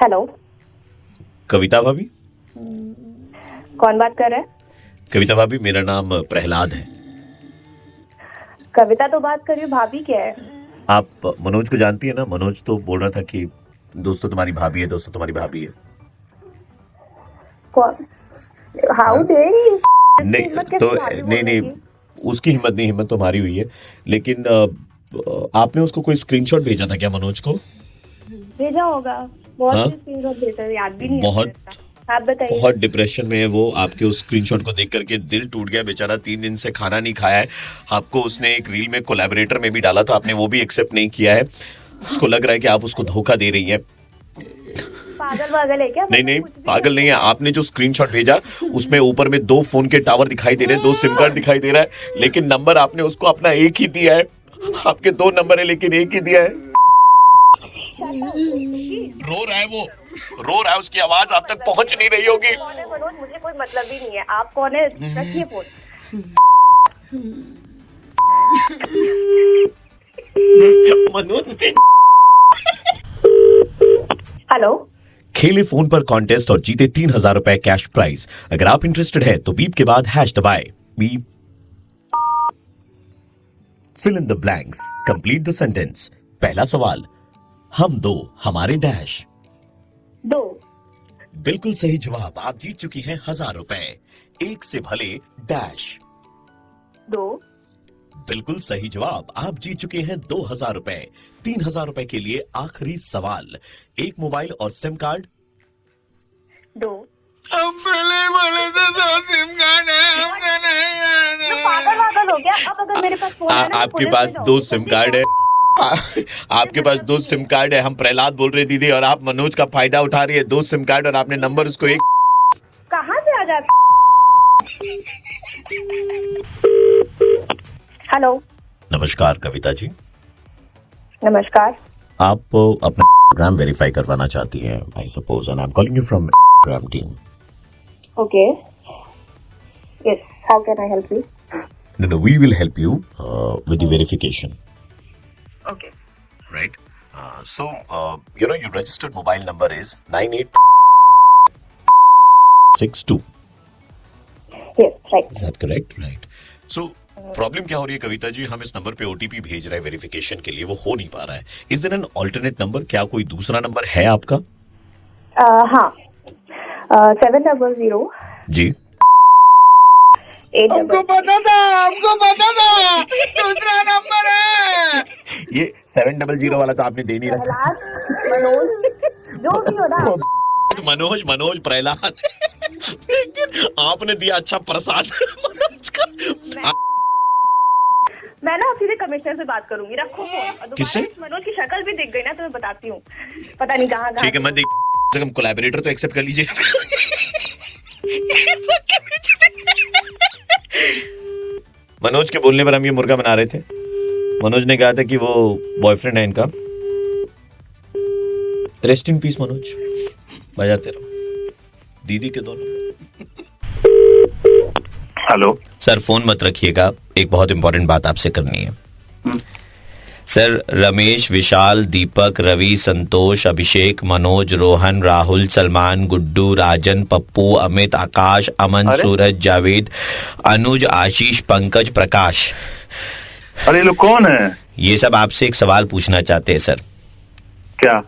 Hello. कविता भाभी? कौन बात कर रहा है? कविता भाभी, मेरा नाम प्रहलाद है। कविता तो बात कर रही हूँ, भाभी क्या है? आप मनोज को जानती है ना? मनोज तो बोल रहा था कि दोस्तों तुम्हारी भाभी है, दोस्तों तुम्हारी भाभी है। कौन? How dare he? नहीं तो नहीं नहीं, उसकी हिम्मत नहीं, हिम्मत तो हमारी हुई है। लेकिन आपने उसको कोई स्क्रीनशॉट भेजा था क्या मनोज को? भेजा होगा, बहुत हाँ? से स्क्रीनशॉट भेजा है, याद भी नहीं है बहुत मेरे को। आप बताइए। बहुत डिप्रेशन में है वो। आपके उस स्क्रीनशॉट को देख करके दिल टूट गया बेचारा। 3 दिन से खाना नहीं खाया है। आपको उसने एक रील में कोलैबोरेटर में भी डाला था, आपने वो भी एक्सेप्ट नहीं किया है। उसको लग रहा है कि आप उसको धोखा दे रही हैं। पागल है क्या? नहीं नहीं, पागल नहीं है। आपने जो स्क्रीनशॉट भेजा उसमें ऊपर में 2 फोन के टावर दिखाई दे रहे हैं, 2 सिम कार्ड दिखाई दे रहा है, लेकिन नंबर आपने उसको अपना एक ही दिया है। आपके 2 नंबर है लेकिन एक ही दिया है। रो रहा है वो, रो रहा है, उसकी आवाज आप तक पहुंच नहीं रही होगी। कौन है मनोज? मुझे कोई मतलब ही नहीं है। आप कौन है? रखिए फोन। मनोज, हेलो। खेले फोन पर कॉन्टेस्ट और जीते 3000 रुपए कैश प्राइज। अगर आप इंटरेस्टेड है तो बीप के बाद हैश दबाए। Beep. Fill in the blanks, complete the sentence. पहला सवाल, हम 2 हमारे डैश। 2। बिल्कुल सही जवाब। आप जीत चुकी हैं 1000 रुपए। एक से भले डैश। 2। बिल्कुल सही जवाब। आप जीत चुके हैं 2000 रुपए। 3000 रुपए के लिए आखिरी सवाल, एक मोबाइल और सिम कार्ड। 2। अब पहले बोले थे 2 सिम कार्ड है, हमने नहीं आया। तो पागल हो गया? अब अगर मेरे पास फोन है ना, आपके पुलिस पास में 2 जाऊंगी। सिम कार्ड है। आपके पास 2 सिम कार्ड है। हम प्रहलाद बोल रहे दीदी, और आप मनोज का फायदा उठा रही है। 2 सिम कार्ड और आपने नंबर उसको एक। कहाँ से आ जाते? हेलो। नमस्कार कविता जी, नमस्कार। आप अपना प्रोग्राम वेरीफाई करवाना चाहती हैं I suppose, and I am calling you from program team. Okay, yes, how can I help you? No, we will help you with the verification. Okay. Right? So, your registered mobile number is 9862. Yes, right. Is that correct? Right. So, problem क्या हो रही है कविता जी? हम इस number पे OTP भेज रहे हैं वेरिफिकेशन के लिए, वो हो नहीं पा रहा है। Is there an alternate number? क्या कोई दूसरा नंबर है आपका? हाँ, 700 जी। 8 हमको पता था दूसरा नंबर है। ये 700 वाला तो आपने दे नहीं रखा। प्रहलाद, मनोज, जो भी हो ना। मनोज प्रहलाद। लेकिन आपने दिया अच्छा प्रसाद मनोज का। मैं ना सीधे कमिश्नर से बात करूंगी। रखो फोन। किससे? मनोज की शक्ल भी दिख गई ना तो मैं बताती हूँ। पता नहीं कहाँ। ठीक है, मैं देख, हम कोलैबोरेटर तो एक्सेप्ट कर लीजिए। मनोज के बोलने पर हम ये मुर्गा बना रहे थे। मनोज ने कहा था कि वो बॉयफ्रेंड है इनका। रेस्ट इन पीस मनोज, बजाते रहो। दीदी के दोनों। हेलो सर, फोन मत रखिएगा, एक बहुत इंपॉर्टेंट बात आपसे करनी है। सर, रमेश, विशाल, दीपक, रवि, संतोष, अभिषेक, मनोज, रोहन, राहुल, सलमान, गुड्डू, राजन, पप्पू, अमित, आकाश, अमन, सूरज, जावेद, अनुज, आशीष, पंकज, प्रकाश। अरे ये लोग कौन है? ये सब आपसे एक सवाल पूछना चाहते हैं सर, क्या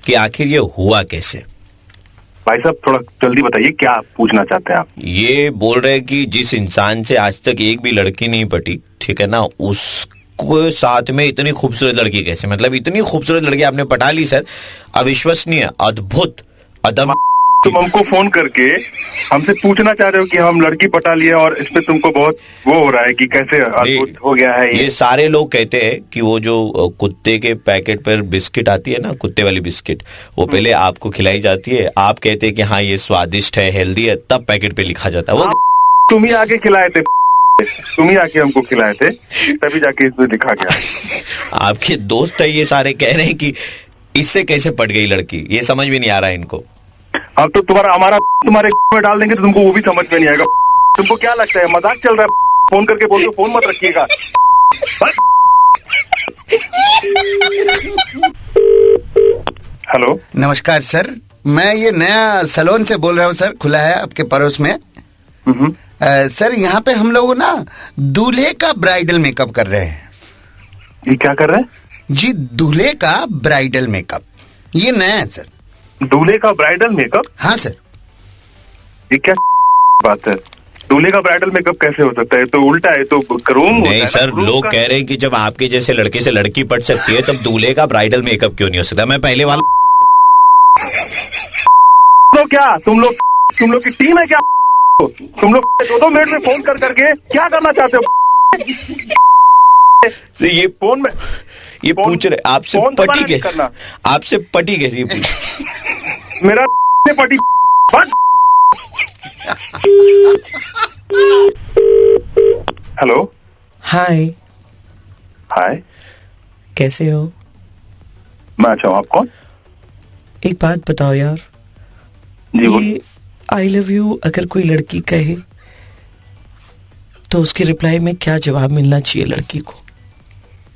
कि आखिर ये हुआ कैसे? भाई साहब थोड़ा जल्दी बताइए, क्या पूछना चाहते हैं आप? ये बोल रहे हैं कि जिस इंसान से आज तक एक भी लड़की नहीं पटी, ठीक है ना, उसको साथ में इतनी खूबसूरत लड़की कैसे? मतलब इतनी खूबसूरत लड़की आपने पटा ली सर, अविश्वसनीय, अद्भुत, अदम। तुम हमको फोन करके हमसे पूछना चाह रहे हो कि हम लड़की पटा लिए, और इस पे तुमको बहुत वो हो रहा है कि कैसे अद्भुत हो गया है ये सारे लोग कहते हैं कि वो जो कुत्ते के पैकेट पर बिस्किट आती है ना, कुत्ते वाली बिस्किट, वो पहले आपको खिलाई जाती है, आप कहते हैं कि हाँ ये स्वादिष्ट है, हेल्दी है, तब पैकेट पे लिखा जाता है वो। तुम ही आके खिलाए थे, तुम ही आके हमको खिलाए थे, तभी जाके इसमें लिखा गया। आपके दोस्त है ये सारे, कह रहे हैं कि इससे कैसे पट गई लड़की, ये समझ में नहीं आ रहा है इनको। अब तो तुम्हारे में डाल देंगे तो तुमको वो भी समझ में नहीं आएगा। तुमको क्या लगता है मजाक चल रहा है? फोन करके बोल दो फोन मत रखिएगा। हेलो। नमस्कार सर, मैं ये नया सैलून से बोल रहा हूँ सर, खुला है आपके पड़ोस में। सर यहाँ पे हम लोग ना दूल्हे का ब्राइडल मेकअप कर रहे हैं। ये क्या कर रहे हैं? जी, दूल्हे का ब्राइडल मेकअप, ये नया है सर। दूल्हे का ब्राइडल मेकअप? हाँ सर। ये क्या बात है? दूल्हे का ब्राइडल मेकअप कैसे हो सकता है? तो उल्टा है, तो क्रोम होता है। नहीं सर, लोग कह रहे हैं कि जब आपके जैसे लड़के से लड़की पट सकती है तब दूल्हे का ब्राइडल मेकअप क्यों नहीं हो सकता? मैं पहले वाला तो क्या तुम लोग की टीम है क्या? तुम लोग 2-2 मिनट में फोन कर करके क्या करना चाहते हो? ये फोन में ये पूछ रहे आपसे पटी के, आपसे पटी कैसी? मेरा पटी बस। हेलो। हाय। हाय, कैसे हो? मैं अच्छा हूँ, आप कौन? एक बात बताओ यार, जी बोल। ये आई लव यू अगर कोई लड़की कहे तो उसके रिप्लाई में क्या जवाब मिलना चाहिए लड़की को?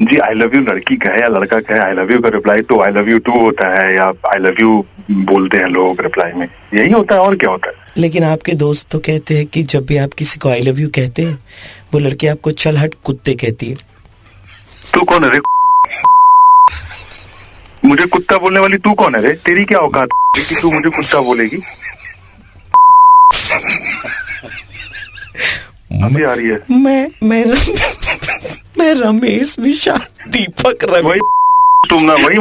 जी, आई लव यू लड़की कहे या लड़का कहे, आई लव यू का रिप्लाई तो आई लव यू टू होता है, या आई लव यू बोलते हैं लोग रिप्लाई में, यही होता है और क्या होता है? लेकिन आपके दोस्त तो कहते हैं कि जब भी आप किसी को आई लव यू कहते हैं वो लड़की आपको चल हट कुत्ते कहती है। तू कौन है रे? मुझे कुत्ता बोलने वाली तू कौन है रे? तेरी क्या औकात है कि तू मुझे कुत्ता बोलेगी? अभी आ रही है। मैं रमेश विशाल दीपक रवि। तुम ना वही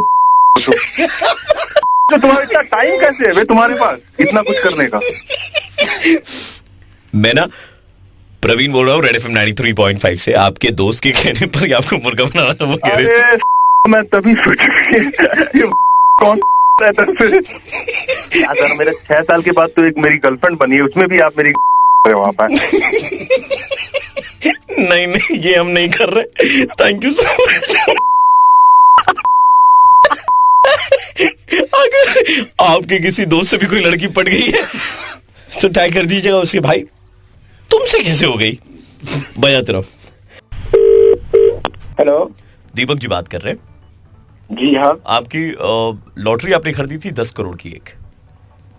तो तुम्हारा इतना टाइम कैसे है बे तुम्हारे पास इतना कुछ करने का? मैं ना प्रवीण बोल रहा हूँ रेड एफएम 93.5 से। आपके दोस्त के कहने पर आपको मुर्गा बनाना था, वो कह रहे थे। मैं तभी सोच ये कौन रहता है? मेरे 6 साल के बाद तो एक मेरी गर्लफ्रेंड बनी है, उसमें भी आप मेरी वहां पर। नहीं, ये हम नहीं कर रहे। Thank you so much. अगर आपके किसी दोस्त से भी कोई लड़की पट गई है तो टैग कर दीजिएगा उसके भाई तुमसे कैसे हो गई। बजाते रहो। हेलो, दीपक जी बात कर रहे हैं। जी हाँ। आपकी लॉटरी आपने खरीदी थी 10 करोड़ की एक।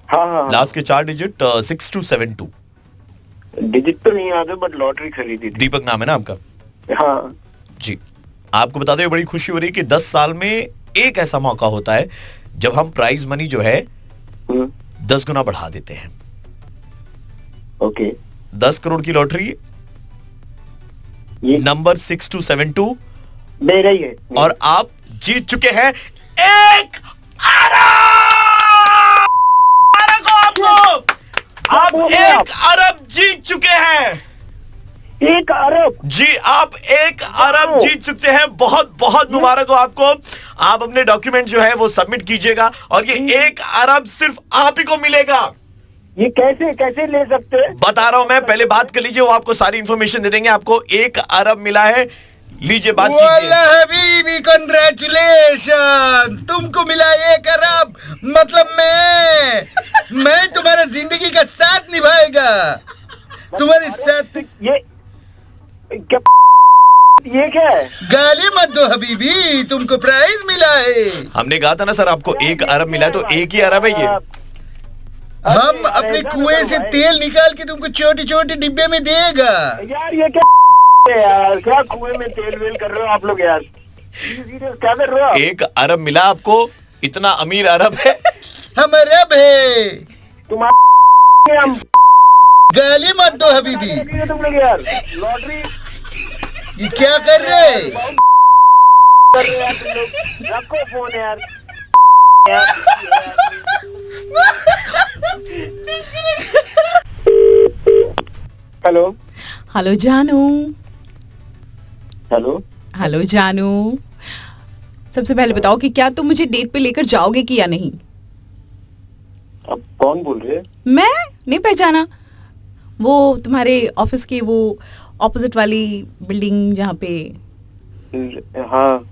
हाँ। लास्ट के 4 डिजिट 6272। डिजिट तो नहीं याद है बट लॉटरी खरीदी थी। दीपक नाम है ना आपका? हाँ जी। आपको बताते हुए बड़ी खुशी हो रही है कि 10 साल में एक ऐसा मौका होता है जब हम प्राइज मनी जो है 10 गुना बढ़ा देते हैं। ओके। 10 करोड़ की लॉटरी नंबर 6272 दे रही है और आप जीत चुके हैं 1 अरब। आप 1 अरब जीत चुके हैं। 1 अरब? जी, आप 1 अरब जीत चुके हैं। बहुत बहुत मुबारक हो आपको। आप अपने डॉक्यूमेंट जो है वो सबमिट कीजिएगा और ये 1 अरब सिर्फ आप ही को मिलेगा। ये कैसे ले सकते हैं? बता रहा हूं मैं, पहले बात कर लीजिए, वो आपको सारी इंफॉर्मेशन दे देंगे। आपको 1 अरब मिला है। लीजिए बात कीजिए। हबीबी कांग्रेचुलेशन, तुमको मिला 1 अरब। मतलब मैं तुम्हारा जिंदगी का साथ निभाएगा, तुम्हारे साथ। ये क्या है? गाली मत दो हबीबी, तुमको प्राइज मिला है। हमने कहा था ना सर आपको 1 अरब मिला है, तो 1 ही अरब है ये। हम अपने कुएं से तेल निकाल के तुमको छोटे छोटे डिब्बे में देगा। यार ये क्या यार, क्या कुएं में तेल वेल कर रहे हो आप लोग यार? क्या कर रहे हो? 1 अरब मिला आपको। इतना अमीर अरब है। हम अरब है। तुम्हारे हम गाली मत दो हबीबी। तुम लोग यार लॉटरी ये क्या कर रहे? कर रहे यार तुम लोग। रखो फोन यार। हेलो। हेलो जानू। हेलो जानू, सबसे पहले बताओ कि क्या तुम मुझे डेट पे लेकर जाओगे कि या नहीं? आप कौन बोल रहे हैं? मैं नहीं पहचाना? वो तुम्हारे ऑफिस के वो ऑपोजिट वाली बिल्डिंग जहाँ पे। हाँ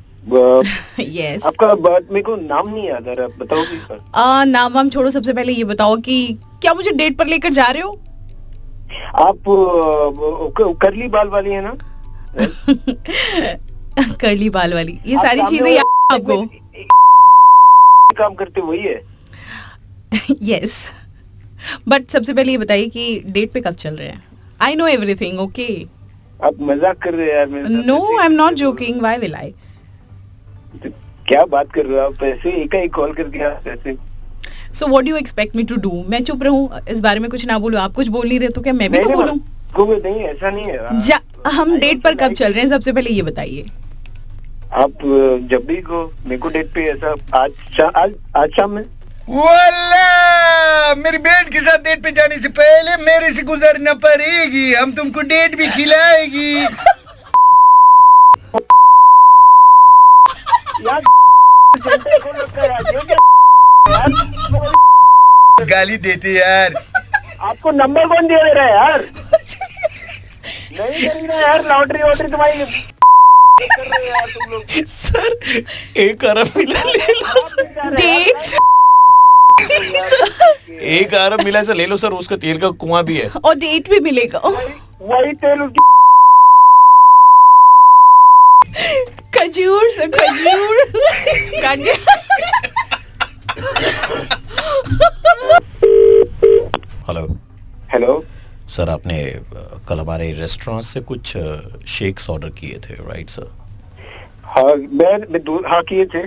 यस। आपका मेरे को नाम नहीं याद आ रहा, बताओगी सर? नाम वाम छोड़ो, सबसे पहले ये बताओ कि क्या मुझे डेट पर लेकर जा रहे हो? आप करली बाल वाली है ना? करली बाल वाली, ये सारी चीजें याद आपको? काम करते वही है। यस, बट सबसे पहले ये बताइए कि डेट पे कब चल रहे हैं? I know everything, okay? आप मजाक कर रहे हैं यार मेरे साथ। No, I am not joking, why will I? तो क्या बात कर रहे हो आप? ऐसे एक कॉल करके आप ऐसे। So what do you expect me to do? मैं चुप रहूं, इस बारे में कुछ ना बोलूं? आप कुछ बोल नहीं रहे तो क्या मैं भी तो बोलूं? नहीं, ऐसा नहीं है। हम डेट पर कब चल रहे हैं, सबसे पहले ये बताइए। आप जब भी को मेरे को डेट पे ऐसा आज शाम में। वाला मेरी बहन के साथ डेट पे जाने से पहले मेरे से गुजरना पड़ेगी, हम तुमको डेट भी खिलाएगी। यार गाली देते यार। आपको नंबर कौन दे रहा है यार? नहीं करेंगे यार, लॉटरी वॉटरी तुम्हारी कर रहे हो यार तुम लोग। सर 1 अरब मिला ले लो। डेट 1 अरब मिला से ले लो सर, उसका तेल का कुआं भी है। और डेट भी मिलेगा। वही तेल उसकी। खजूर से खजूर काट दिया। हेलो सर, आपने कल हमारे रेस्टोरेंट से कुछ शेक्स ऑर्डर किए थे, राइट सर? हाँ, मैं किए थे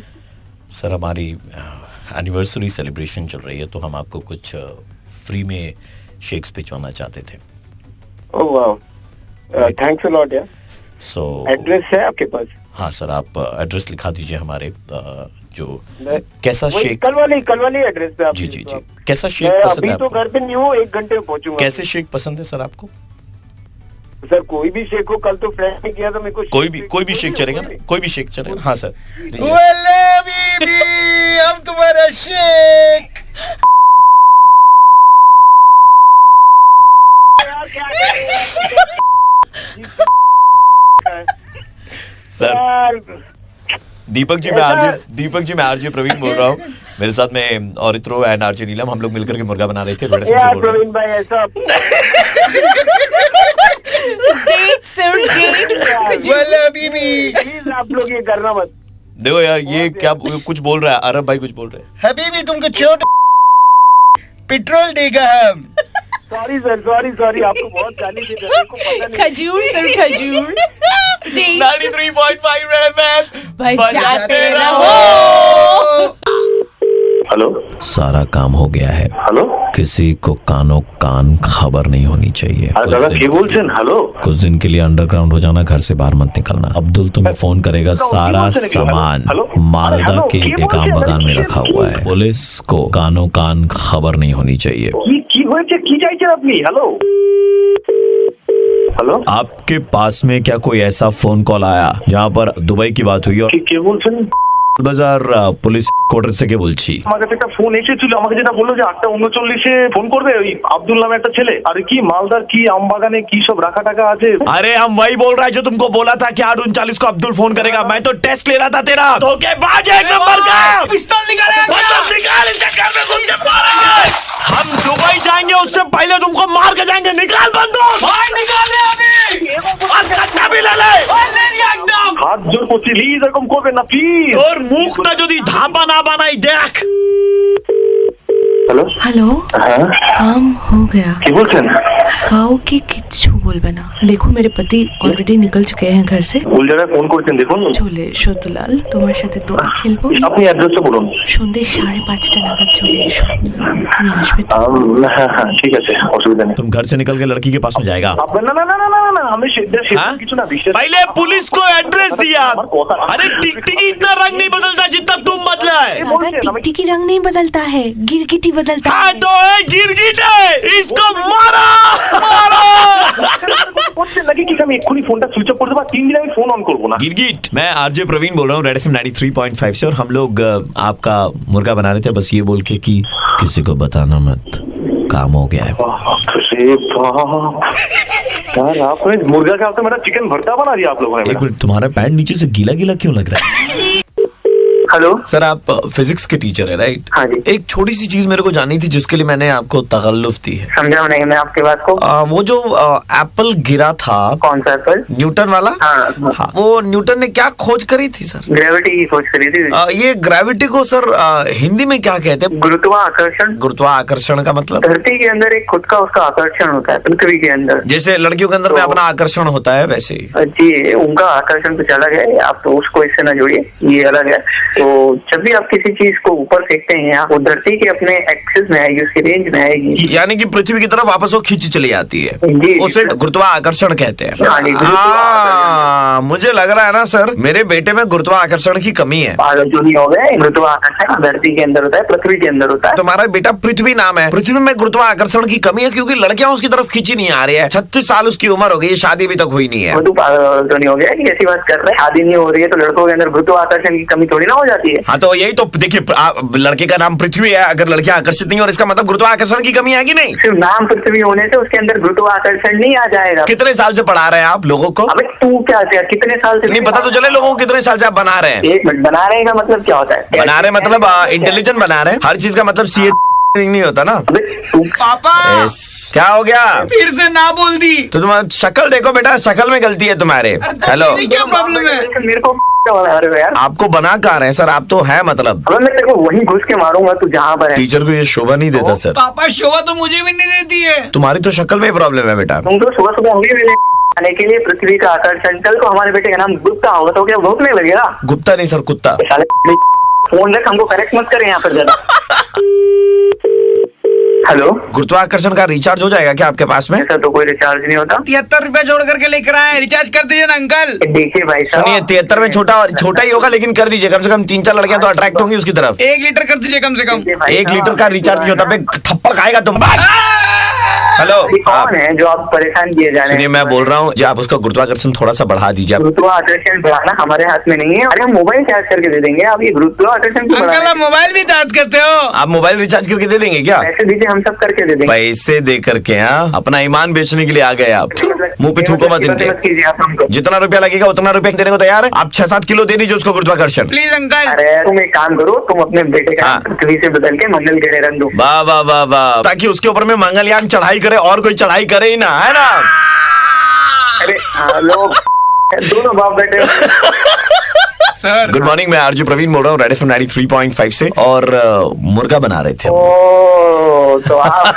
सर। हमारी एनिवर्सरी सेलिब्रेशन चल रही है तो हम आपको कुछ फ्री में शेक्स भिजवाना चाहते थे। ओह वाह, थैंक्स अ लॉट यार। सो एड्रेस है आपके पास? हाँ सर, आप एड्रेस लिखा दीजिए हमारे जो कैसा शेक। कल वाली एड्रेस पे आप। जी जी जी, कैसा शेक मैं पसंद अभी है तो आपको? घर पे नहीं हूँ, 1 घंटे में पहुंचूंगा। कैसे शेक पसंद है सर आपको? सर कोई भी शेक हो, कल तो फ्रेंड ने किया था मेरे को। कोई भी शेक चलेगा ना? कोई भी शेक चलेगा। हाँ सर। वाला बीबी, हम तुम्हारा शेक। सर दीपक जी, मैं आरजे प्रवीण बोल रहा हूँ। मेरे साथ में औरित्रो एंड आरजे नीलम, हम लोग मिलकर के मुर्गा बना रहे थे। यार प्रवीण भाई ऐसा डेट सर, डेट। वाला बीबी, प्लीज आप लोग ये करना मत। देखो यार, ये क्या कुछ बोल रहा है? अरब भाई कुछ बोल रहे हैं। हबीबी तुमको छोट पेट्रोल देगा हम। सॉरी सर, सॉरी आपको बहुत गाली दी मेरे को पता नहीं। खजूर सर, खजूर। 93.5 FM बजाते रहो। हेलो, सारा काम हो गया है। हेलो, किसी को कानो कान खबर नहीं होनी चाहिए। दादा की बोलছেন? हेलो, कुछ दिन के लिए अंडरग्राउंड हो जाना, घर से बाहर मत निकलना। अब्दुल तुम्हें फोन करेगा, सारा सामान मालदा के एक आम बागान में रखा हुआ है। पुलिस को कानो कान खबर नहीं होनी चाहिए। কি হয়েছে? কি চাইছেন আপনি? हेलो, हेलो, आपके पास में क्या कोई ऐसा फोन कॉल आया जहाँ पर दुबई की बात हुई? और কে বলছেন? বাজার পুলিশ কোর্টার থেকে বলছি। আমার কাছে একটা ফোন এসেছিল, আমাকে যেটা বললো যে 8:39 ফোন করবে ওই আব্দুল নামে একটা ছেলে। আরে কি মালদার কি আমবাগানে কি সব রাখা টাকা আছে। अरे हम वही बोल रहा है जो तुमको बोला था कि 8:39 को अब्दुल फोन करेगा। मैं तो टेस्ट ले रहा था तेरा। धोखेबाज है 1 नंबर का। पिस्तौल निकाल, इस चक्कर में घूम के मारा है। हम दुबई जाएंगे, उससे पहले तुमको मार के जाएंगे। निकाल बंदूक, भाई निकाल ले अभी। और कट्टा भी ले ले। एकदम হাত জোর করছি, প্লিজ এরকম করবেন না প্লিজ। और मुखটা যদি ধাপা না বানাই দেখ। हेलो, হ্যালো, हाँ কাম हो गया। কি বলছেন? কাউকে কিচ্ছু বলবে না। দেখো मेरे पति ऑलरेडी निकल चुके हैं घर से। ভুল জায়গায় ফোন করেছেন, দেখুন। চলে এসো দুলাল, তোমার সাথে দোয়া খেলবো। আপনি অ্যাড্রেসটা বলুন। সন্ধ্যে 5:30 নাগাদ চলে এসো। তুমি আসবে তো? হ্যাঁ হ্যাঁ ঠিক আছে, অসুবিধা নেই। तुम घर से निकल के लड़की के पास में जाएगा। না না না না না না আমি সেটা हाँ? কিছু না বিশ্বাস। पहले पुलिस को एड्रेस दिया। अरे टिकटिकी इतना रंग नहीं बदलता जितना तुम बदला है। दादा टिकटिकी रंग नहीं बदलता है, गिरगिटी बदलता हाँ है। तो है गिरगिट है, इसको मारो मारो। করছেন নাকি কি? আমি এক্ষুনি ফোনটা সুইচ অফ করে দেবো, 3 দিন আমি ফোন অন করবো না। गिरगिट, मैं आरजे प्रवीण बोल रहा हूँ, रेड एफएम 93.5 से। और हम लोग आपका मुर्गा बना रहे थे, बस ये बोल के कि किसी को बताना मत, काम हो गया है। अरे बाप यार, आपने मुर्गा के साथ मेरा चिकन भरता बना दिया आप लोगों ने। एक मिनट, तुम्हारा पैंट नीचे से गीला गीला क्यों लग रहा है? हेलो सर आप फिजिक्स के टीचर है राइट? हाँ जी। एक छोटी सी चीज मेरे को जाननी थी जिसके लिए मैंने आपको तकल्लुफ दी है। समझा नहीं मैं आपकी बात को। वो जो एप्पल गिरा था, कौन सा एप्पल? न्यूटन वाला। हाँ। वो न्यूटन ने क्या खोज करी थी सर? ग्रेविटी की खोज करी थी। ये ग्रेविटी को सर हिंदी में क्या कहते हैं? गुरुत्वाकर्षण। गुरुत्वाकर्षण का मतलब? धरती के अंदर एक खुद का उसका आकर्षण होता है, पृथ्वी के अंदर जैसे लड़कियों के अंदर में अपना आकर्षण होता है वैसे ही। जी, उनका आकर्षण कुछ अलग है, आप तो उसको इससे ना जोड़िए, ये अलग है। तो जब भी आप किसी चीज को ऊपर फेंकते हैं वो धरती के अपने एक्सिस में आएगी, उसकी रेंज में आएगी, यानी कि पृथ्वी की तरफ वापस वो खींच चली जाती है। जी, उसे गुरुत्वाकर्षण कहते हैं। हाँ जी, मुझे लग रहा है ना सर मेरे बेटे में गुरुत्वाकर्षण की कमी है। जो नहीं हो गए, गुरुत्वाकर्षण धरती के अंदर होता है, पृथ्वी के अंदर होता है। तुम्हारा बेटा पृथ्वी नाम है, पृथ्वी में गुरुत्वाकर्षण की कमी है क्योंकि लड़कियां उसकी तरफ खींची नहीं आ रही है। 36 साल उसकी उम्र हो गई, शादी अभी तक हुई नहीं है। जो नहीं हो गया कि ऐसी बात कर रहे हैं, शादी नहीं हो रही है तो लड़कों के अंदर गुरुत्वाकर्षण की कमी थोड़ी ना हो जाती है। हाँ तो यही तो देखिए, लड़के का नाम पृथ्वी है, अगर लड़कियां आकर्षित नहीं और इसका मतलब गुरुत्वाकर्षण की कमी है कि नहीं? सिर्फ नाम पृथ्वी होने से उसके अंदर गुरुत्वाकर्षण नहीं आ जाएगा। कितने साल से पढ़ा रहे हैं आप लोगों को? अबे तू क्या कितने साल से नहीं पता तो चले लोगों को कितने साल से आप बना रहे हैं। एक मिनट, बना रहे का मतलब क्या होता है? बना रहे मतलब इंटेलिजेंट बना रहे हैं। हर चीज का मतलब सीए नहीं होता ना। पापा क्या हो गया? फिर से ना बोल दी। तो तुम्हारा शक्ल देखो बेटा, शक्ल में गलती है तुम्हारे। हेलो, क्या प्रॉब्लम है? मेरे को यार आपको बना कहाँ रहे हैं सर? आप तो है मतलब। अब मैं तेरे को वहीं घुस के मारूंगा तू जहाँ पर है। टीचर को ये शोभा नहीं देता सर। पापा शोभा तो मुझे भी नहीं देती है। तुम्हारी तो शक्ल में ही प्रॉब्लम है बेटा। तुम तो सुबह सुबह होंगे मिले आने के लिए पृथ्वी का आकर्षण। कल को हमारे बेटे का नाम गुप्ता होगा तो क्या भूख नहीं लगेगा? गुप्ता नहीं सर, कुत्ता। फोन रख, हमको करेक्ट मत करें यहाँ पर ज्यादा। हेलो, गुरुत्वाकर्षण का रिचार्ज हो जाएगा क्या आपके पास में? ऐसा तो कोई रिचार्ज नहीं होता। 73 रुपए जोड़ करके लेकर आए, रिचार्ज कर दीजिए ना अंकल। देखिए भाई साहब, सुनिए 73 में छोटा ही होगा लेकिन कर दीजिए, कम से कम 3-4 लड़कियां तो अट्रैक्ट होंगी उसकी तरफ। 1 लीटर कर दीजिए कम से कम। 1 लीटर का रिचार्ज नहीं होता बे, थप्पड़ खाएगा तुम। हेलो, कौन है जो आप परेशान किए जा रहे हैं? सुनिए मैं बोल रहा हूँ जी, आप उसका गुरुत्वाकर्षण थोड़ा सा बढ़ा दीजिए। आप गुरुत्वाकर्षण बढ़ाना हमारे हाथ में नहीं है। अरे हम मोबाइल चार्ज करके दे देंगे, आप ये गुरुत्वाकर्षण क्यों बढ़ा अंकल रहे आप हैं? मोबाइल भी चार्ज करते हो? आप मोबाइल रिचार्ज करके दे देंगे क्या? पैसे दीजिए, हम सब करके दे देंगे। पैसे दे करके? हाँ, अपना ईमान बेचने के लिए आ गए आप। मुंह पे थूको मत इनके। कीजिए आप हमको। जितना रुपया लगेगा उतना रुपया देने को तैयार है। आप 6-7 किलो दे दीजिए उसको गुरुत्वाकर्षण। Please uncle. अरे तुम एक काम करो, तुम अपने बेटे का हाँ। पृथ्वी से बदल के मंगल ग्रह रख दो। वाह वाह वाह वाह, ताकि उसके ऊपर में मंगलयान चढ़ाई करे और कोई चढ़ाई करे ही ना, है ना? अरे लोग दोनों बाप बेटे। सर गुड मॉर्निंग, मैं आरजे प्रवीण बोल रहा हूँ रेड एफएम 93.5 से, और मुर्गा बना रहे थे। ओ तो आप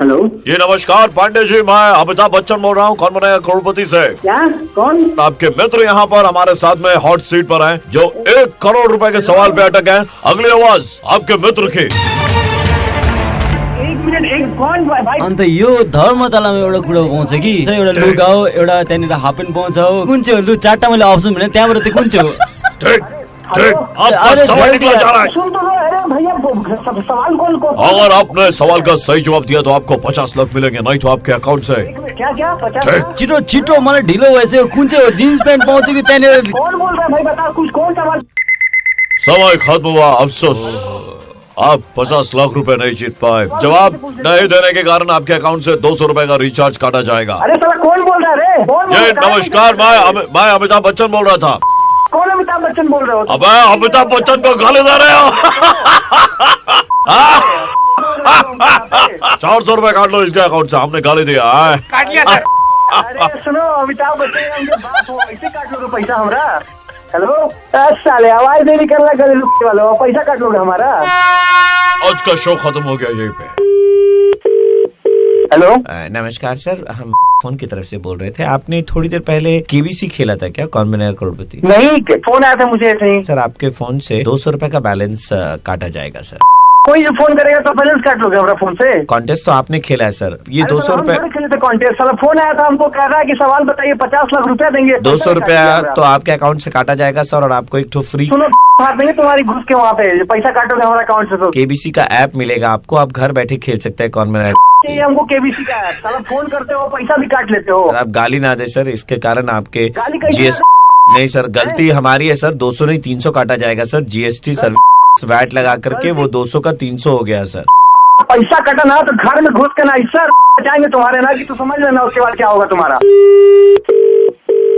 हेलो, ये नमस्कार पांडे जी, मैं अमिताभ बच्चन बोल रहा हूँ, कौन बनेगा करोड़पति से। क्या? कौन? आपके मित्र यहाँ पर हमारे साथ में हॉट सीट पर हैं, जो 1 करोड़ रुपए के सवाल पे अटक हैं। अगली आवाज आपके मित्र की। अन्त यो धर्मतलामा एउटा कुरा पाउँछ कि एउटा लुगा हो, एउटा त्यहाँनिर हाफ प्यान्ट पाउँछ हो। कुन चाहिँ हो? लु 4टा मैले अप्सन भने त्यहाँबाट चाहिँ कुन चाहिँ हो? ठीक ठीक, आपका सवाल निकला जा रहा है। सुन तो लो, अरे भैया सवाल कौन? अगर आपने सवाल का सही जवाब दिया तो आपको 50 लाख मिलेंगे, नहीं तो आपके अकाउंट से। क्या 50? ठीक। छिटो छिटो मलाई ढिलो भइसक्यो। कुन चाहिँ हो? जिन्स प्यान्ट पाउँछ कि त्यहाँनिर? कौन बोल रहा है भाई, बता कुछ, कौन सवाल? समय खत्म हुआ, अफसोस आप 50 लाख रुपए नहीं जीत पाए। जवाब नहीं देने के कारण आपके अकाउंट से 200 रुपए का रिचार्ज काटा जाएगा। अरे साला कौन बोल रहा है रे? कौन बोल जी रहा है? नमस्कार, मैं अमिताभ बच्चन बोल रहा था। कौन अमिताभ बच्चन बोल रहे हो? अब अमिताभ बच्चन को गाली दे रहे हो। 400 रुपए काट लो इसके अकाउंट से, हमने गाली दिया है। काट लिया सर। अरे सुनो, अमिताभ बच्चन उनके बाप हो, ऐसे काट लोगे पैसा हमारा? हेलो साले, आवाज नहीं निकलना गले लुकने वालों, पैसा काट लोगे हमारा? आज का शो खत्म हो गया यहीं पे। हेलो, नमस्कार सर, हम फोन की तरफ से बोल रहे थे। आपने थोड़ी देर पहले केबीसी खेला था क्या, कौन बनेगा करोड़पति? नहीं, फोन आया था मुझे ऐसे ही। सर आपके फोन से 200 रुपए का बैलेंस काटा जाएगा सर। कोई जो फोन करेगा तो बैलेंस काट लोगे हमारा फोन से? कॉन्टेस्ट तो आपने खेला है सर, ये अरे 200 रुपए। खेले थे कॉन्टेस्ट, साला फोन आया था हमको, कह रहा है कि सवाल बताइए, 50 लाख रुपया देंगे। 200 रुपया तो आपके अकाउंट से काटा जाएगा सर, और आपको एक ठो फ्री सुनो, हाथ देंगे तुम्हारी घुस के वहाँ पे, पैसा काटोगे हमारा अकाउंट से तो। केबीसी का ऐप मिलेगा आपको, आप घर बैठे खेल सकते हैं कौन बनेगा। ये हमको केबीसी का है, साला फोन करते हो पैसा भी काट लेते हो। आप गाली ना दे सर, इसके कारण आपके गाली कैसे जीएस नहीं सर, गलती हमारी है सर, 200 नहीं 300 काटा जाएगा सर। जीएसटी सर्विस वैट लगा करके वो 200 का 300 हो गया सर। पैसा कटा ना तो घर में घुस के ना, इससे जाएंगे तुम्हारे ना, कि तू समझ लेना उसके बाद क्या होगा तुम्हारा।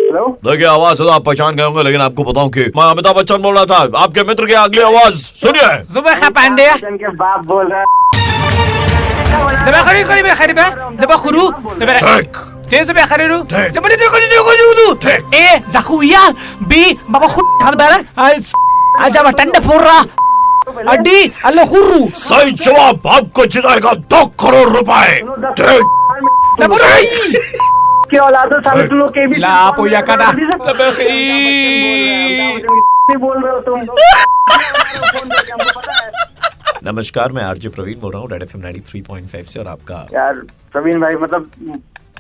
देखिए आवाज तो आप पहचान गए होंगे, लेकिन आपको बताऊं कि मैं अमिताभ बच्चन बोल रहा था। आपके मित्र की अगली आवाज सुनिए। सुबह पांडे बाप बोल रहा सुबह खड़ी खड़ी में खड़ी में जब खुरू Dia sampai akhir itu. Coba dia. Zakuya B Bapak khud hal barang. Aja tanda pura. Adi Allah huru. सही जवाब आपको जिताएगा 2 करोड़ रुपए। क्या औलादो साले तुम लोग के भी ला पोया kada. बोल रहे हो तुम। नमस्कार, मैं आरजे प्रवीण बोल रहा हूँ रेड एफएम 93.5 से, और आपका यार प्रवीण भाई मतलब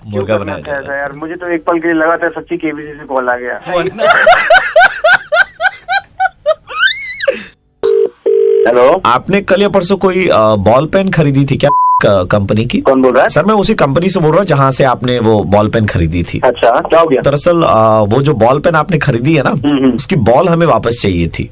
मुर्गा बनाया जा रहा है। यार मुझे तो एक पल के लिए लगा था सच्ची केबीसी से कॉल आ गया। हेलो, आपने कल या परसों कोई बॉल पेन खरीदी थी क्या कंपनी की? कौन बोल रहा है? सर मैं उसी कंपनी से बोल रहा हूँ जहाँ से आपने वो बॉल पेन खरीदी थी। अच्छा, क्या हो गया? दरअसल वो जो बॉल पेन आपने खरीदी है ना, उसकी बॉल हमें वापस चाहिए थी।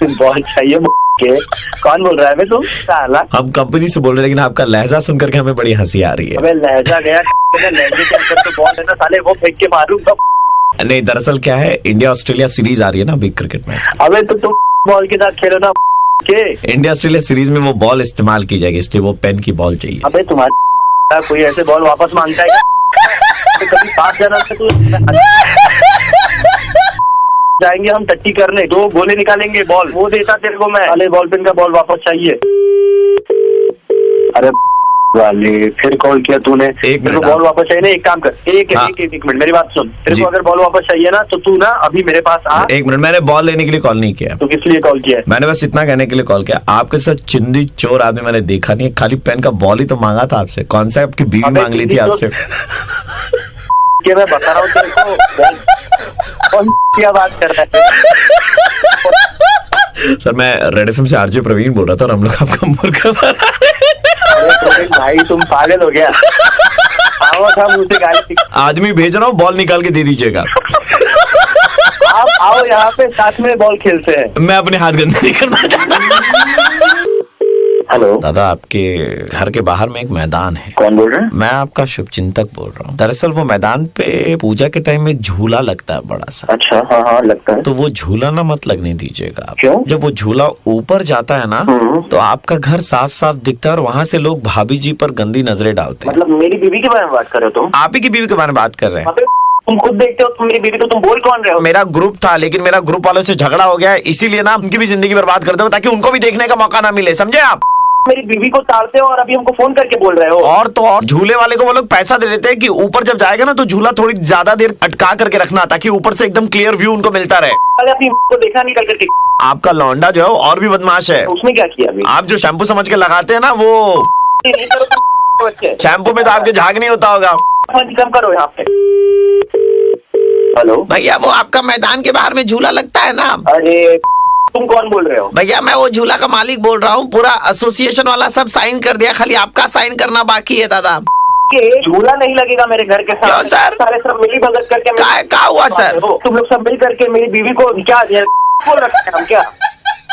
बॉल चाहिए के? कौन बोल रहा है? तुम साला? हम कंपनी से बोल रहे हैं, लेकिन आपका लहजा सुन करके हमें बड़ी हंसी आ रही है। अबे लहजा गया लहजे के अंदर तो बॉल है ना साले, वो फेंक के मारूंगा। नहीं, दरअसल क्या है, इंडिया ऑस्ट्रेलिया सीरीज आ रही है ना बिग क्रिकेट मैच। अबे तो तुम बॉल के साथ खेलो ना के। इंडिया ऑस्ट्रेलिया सीरीज में वो बॉल इस्तेमाल की जाएगी, इसलिए वो पेन की बॉल चाहिए। अबे तुम्हारा कोई ऐसे बॉल वापस मांगता है? कभी पास जाना तो जाएंगे हम टट्टी करने, 2 गोले निकालेंगे, बॉल वो देता तेरे को मैं। अरे बॉल पेन का बॉल वापस चाहिए। अरे वाले फिर कॉल किया तूने। एक मिनट, बॉल वापस चाहिए ना, एक काम कर, एक मिनट मेरी बात सुन। तेरे को अगर बॉल वापस चाहिए ना तो तू ना अभी मेरे पास आ। एक मिनट, मैंने बॉल लेने के लिए कॉल नहीं किया। तो किस लिए कॉल किया है? मैंने बस इतना कहने के लिए कॉल किया, आपके साथ चिंदी चोर आदमी मैंने देखा नहीं है। खाली पेन का बॉल ही तो मांगा था आपसे। कौन सा आपकी बीवी मांग ली थी आपसे? मैं बता रहा हूँ तेरे को, कौन क्या बात कर रहा है? सर मैं रेड एफएम से आरजे प्रवीण बोल रहा था, और हम लोग आपका मुर्गा बना रहे हैं। भाई तुम पागल हो गया? आओ था मुझसे गाली। आदमी भेज रहा हूँ, बॉल निकाल के दे दीजिएगा। आप आओ यहाँ पे, साथ में बॉल खेलते हैं। मैं अपने हाथ गंदे नहीं करना चाहता। हेलो दादा, आपके घर के बाहर में एक मैदान है। कौन बोल रहे हैं? मैं आपका शुभचिंतक बोल रहा हूँ। दरअसल वो मैदान पे पूजा के टाइम में एक झूला लगता है बड़ा सा। अच्छा, हाँ लगता है। तो वो झूला ना मत लगने दीजिएगा आप। क्यों? जब वो झूला ऊपर जाता है ना, तो आपका घर साफ साफ दिखता है, और वहाँ से लोग भाभी जी पर गंदी नजरें डालते हैं। मतलब मेरी बीवी के बारे में बात कर रहे हो तुम? आप ही की बीवी के बारे में बात कर रहे हैं। तुम खुद देखते हो, तुम मेरी बीवी, तो तुम बोल कौन रहे हो? मेरा ग्रुप था, लेकिन मेरा ग्रुप वालों से झगड़ा हो गया, इसीलिए ना उनकी भी जिंदगी बर्बाद कर दो, ताकि उनको भी देखने का मौका ना मिले, समझे आप? मेरी बीवी को ताड़ते हो और अभी हमको फोन करके बोल रहे हो। और तो और झूले वाले को वो लोग पैसा दे देते हैं कि ऊपर जब जाएगा ना तो झूला थोड़ी ज्यादा देर अटका करके रखना, ताकि ऊपर से एकदम क्लियर व्यू उनको मिलता रहे। अरे अपनी को देखा नहीं करके। आपका लौंडा जो है और भी बदमाश है। उसने क्या किया अभी? आप जो शैम्पू समझ के लगाते हैं ना, वो शैम्पू में तो आपके झाग नहीं होता होगा। कम करो यहाँ पे। हेलो भैया, वो आपका मैदान के बाहर में झूला लगता है ना? अरे तुम कौन बोल रहे हो? भैया मैं वो झूला का मालिक बोल रहा हूँ। पूरा एसोसिएशन वाला सब साइन कर दिया, खाली आपका साइन करना बाकी है दादा। झूला नहीं लगेगा मेरे घर के साथ। क्यों सर? सारे सब मिली भगत करके क्या हुआ सर? तुम लोग सब मिल करके मेरी बीवी को क्या बोल रखा है? हम क्या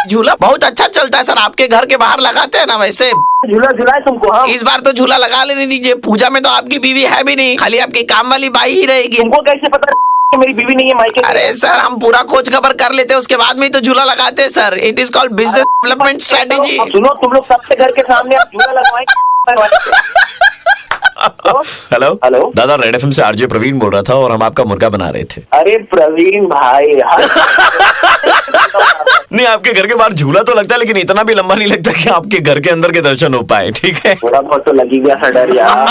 झूला बहुत अच्छा चलता है सर, आपके घर के बाहर लगाते हैं ना वैसे। झूला झूलाए तुमको? हम इस बार तो झूला लगा लेने दीजिए। पूजा में तो आपकी बीवी है भी नहीं, खाली आपकी काम वाली बाई ही रहेगी। तुमको कैसे पता कि मेरी बीवी नहीं है माइके? अरे सर, हम पूरा खोज खबर कर लेते हैं, उसके बाद में तो झूला लगाते हैं sir. It is called business development strategy. सुनो, तुम लोग सबसे घर के सामने आप झूला लगवाएं। हेलो हेलो दादा, रेड एफएम से आरजे प्रवीण बोल रहा था, और हम आपका मुर्गा बना रहे थे। अरे प्रवीण भाई नहीं, आपके घर के बाहर झूला तो लगता है, लेकिन इतना भी लंबा नहीं लगता कि आपके घर के अंदर के दर्शन हो पाए, ठीक है? थोड़ा बहुत तो लगी गया था डर यार।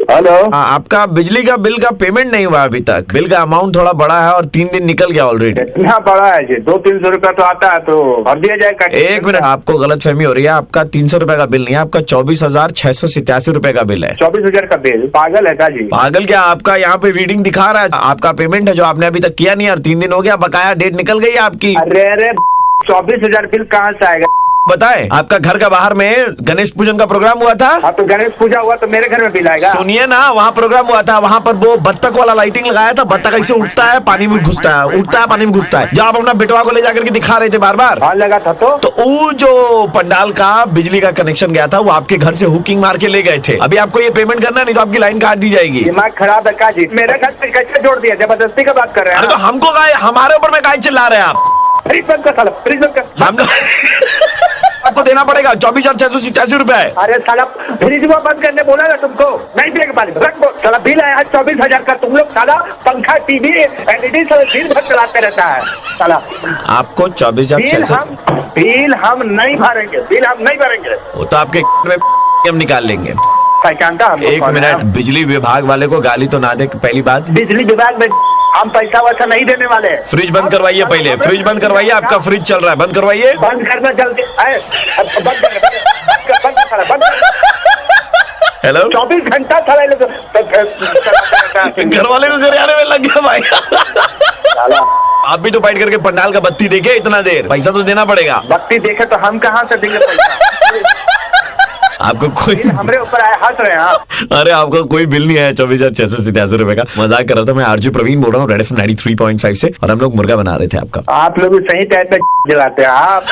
हेलो, आपका बिजली का बिल का पेमेंट नहीं हुआ अभी तक। बिल का अमाउंट थोड़ा बड़ा है और 3 दिन निकल गया ऑलरेडी। इतना बड़ा है जी? 200-300 रुपया तो आता है, तो भर दिया जाए। एक मिनट, आपको गलत फहमी हो रही है। आपका 300 रुपए का बिल नहीं है, आपका 24,687 रुपए का बिल है। 24,000 का बिल? पागल है क्या जी? पागल क्या, आपका यहाँ पे रीडिंग दिखा रहा है, आपका पेमेंट है जो आपने अभी तक किया नहीं, और 3 दिन हो गया, बकाया डेट निकल गई है आपकी। अरे 24,000 बिल कहाँ से आएगा? बताएं, आपका घर का बाहर में गणेश पूजन का प्रोग्राम हुआ था। हाँ तो गणेश पूजा हुआ तो मेरे घर में बिल आएगा। सुनिए ना, वहाँ प्रोग्राम हुआ था, वहाँ पर वो बत्तख वाला लाइटिंग लगाया था। बत्तख ऐसे उठता है, पानी में घुसता है, उठता है, पानी में घुसता है। जब आप अपना बेटवा को ले जाकर के दिखा रहे थे बार बार। हाँ लगा था तो वो जो पंडाल का बिजली का कनेक्शन गया था, वो आपके घर से हुकिंग मार के ले गए थे। अभी आपको ये पेमेंट करना, नहीं तो आपकी लाइन काट दी जाएगी। दिमाग खराब है काजी, मेरे घर से कैसे जोड़ दिया, जबरदस्ती का बात कर रहे हैं। अरे तो हमको गाय, हमारे ऊपर में गाय चिल्ला रहे हैं आप। फ्रिज बंद कर साला, फ्रिज बंद कर। हम आपको देना पड़ेगा 24,687 रुपए। अरे साला फ्रिज वो बंद करने बोला ना तुमको, नहीं देगा पानी रख दो। साला बिल आया है 24,000 का, तुम लोग साला पंखा टीवी एलईडी सब दिन भर चलाते रहता है साला। आपको 24,600 बिल हम नहीं भरेंगे, बिल हम नहीं भरेंगे। वो तो आपके में हम निकाल लेंगे। हम एक मिनट, बिजली विभाग वाले को गाली तो ना दे। पहली बात, बिजली विभाग में हम पैसा वैसा नहीं देने वाले। फ्रिज बंद करवाइए, पहले फ्रिज बंद करवाइए। आपका फ्रिज चल रहा है, बंद करवाइए। बंद करना जल्दी, हेलो, 24 घंटा साला घर वाले को घर आने में लग गया भाई। आप भी तो बैठ करके पंडाल का बत्ती देखे इतना देर, पैसा तो देना पड़ेगा। बत्ती देखे तो हम कहाँ से देंगे पैसा? आपको कोई हमारे ऊपर आए, हंस रहे हैं आप। अरे आपको कोई बिल नहीं आया 24,687 रुपए का। मजाक कर रहा था मैं। आरजे प्रवीण बोल रहा हूँ, रेड एफएम 93.5 से, और हम लोग मुर्गा बना रहे थे आपका। आप लोग सही टाइम पे जलाते हैं आप।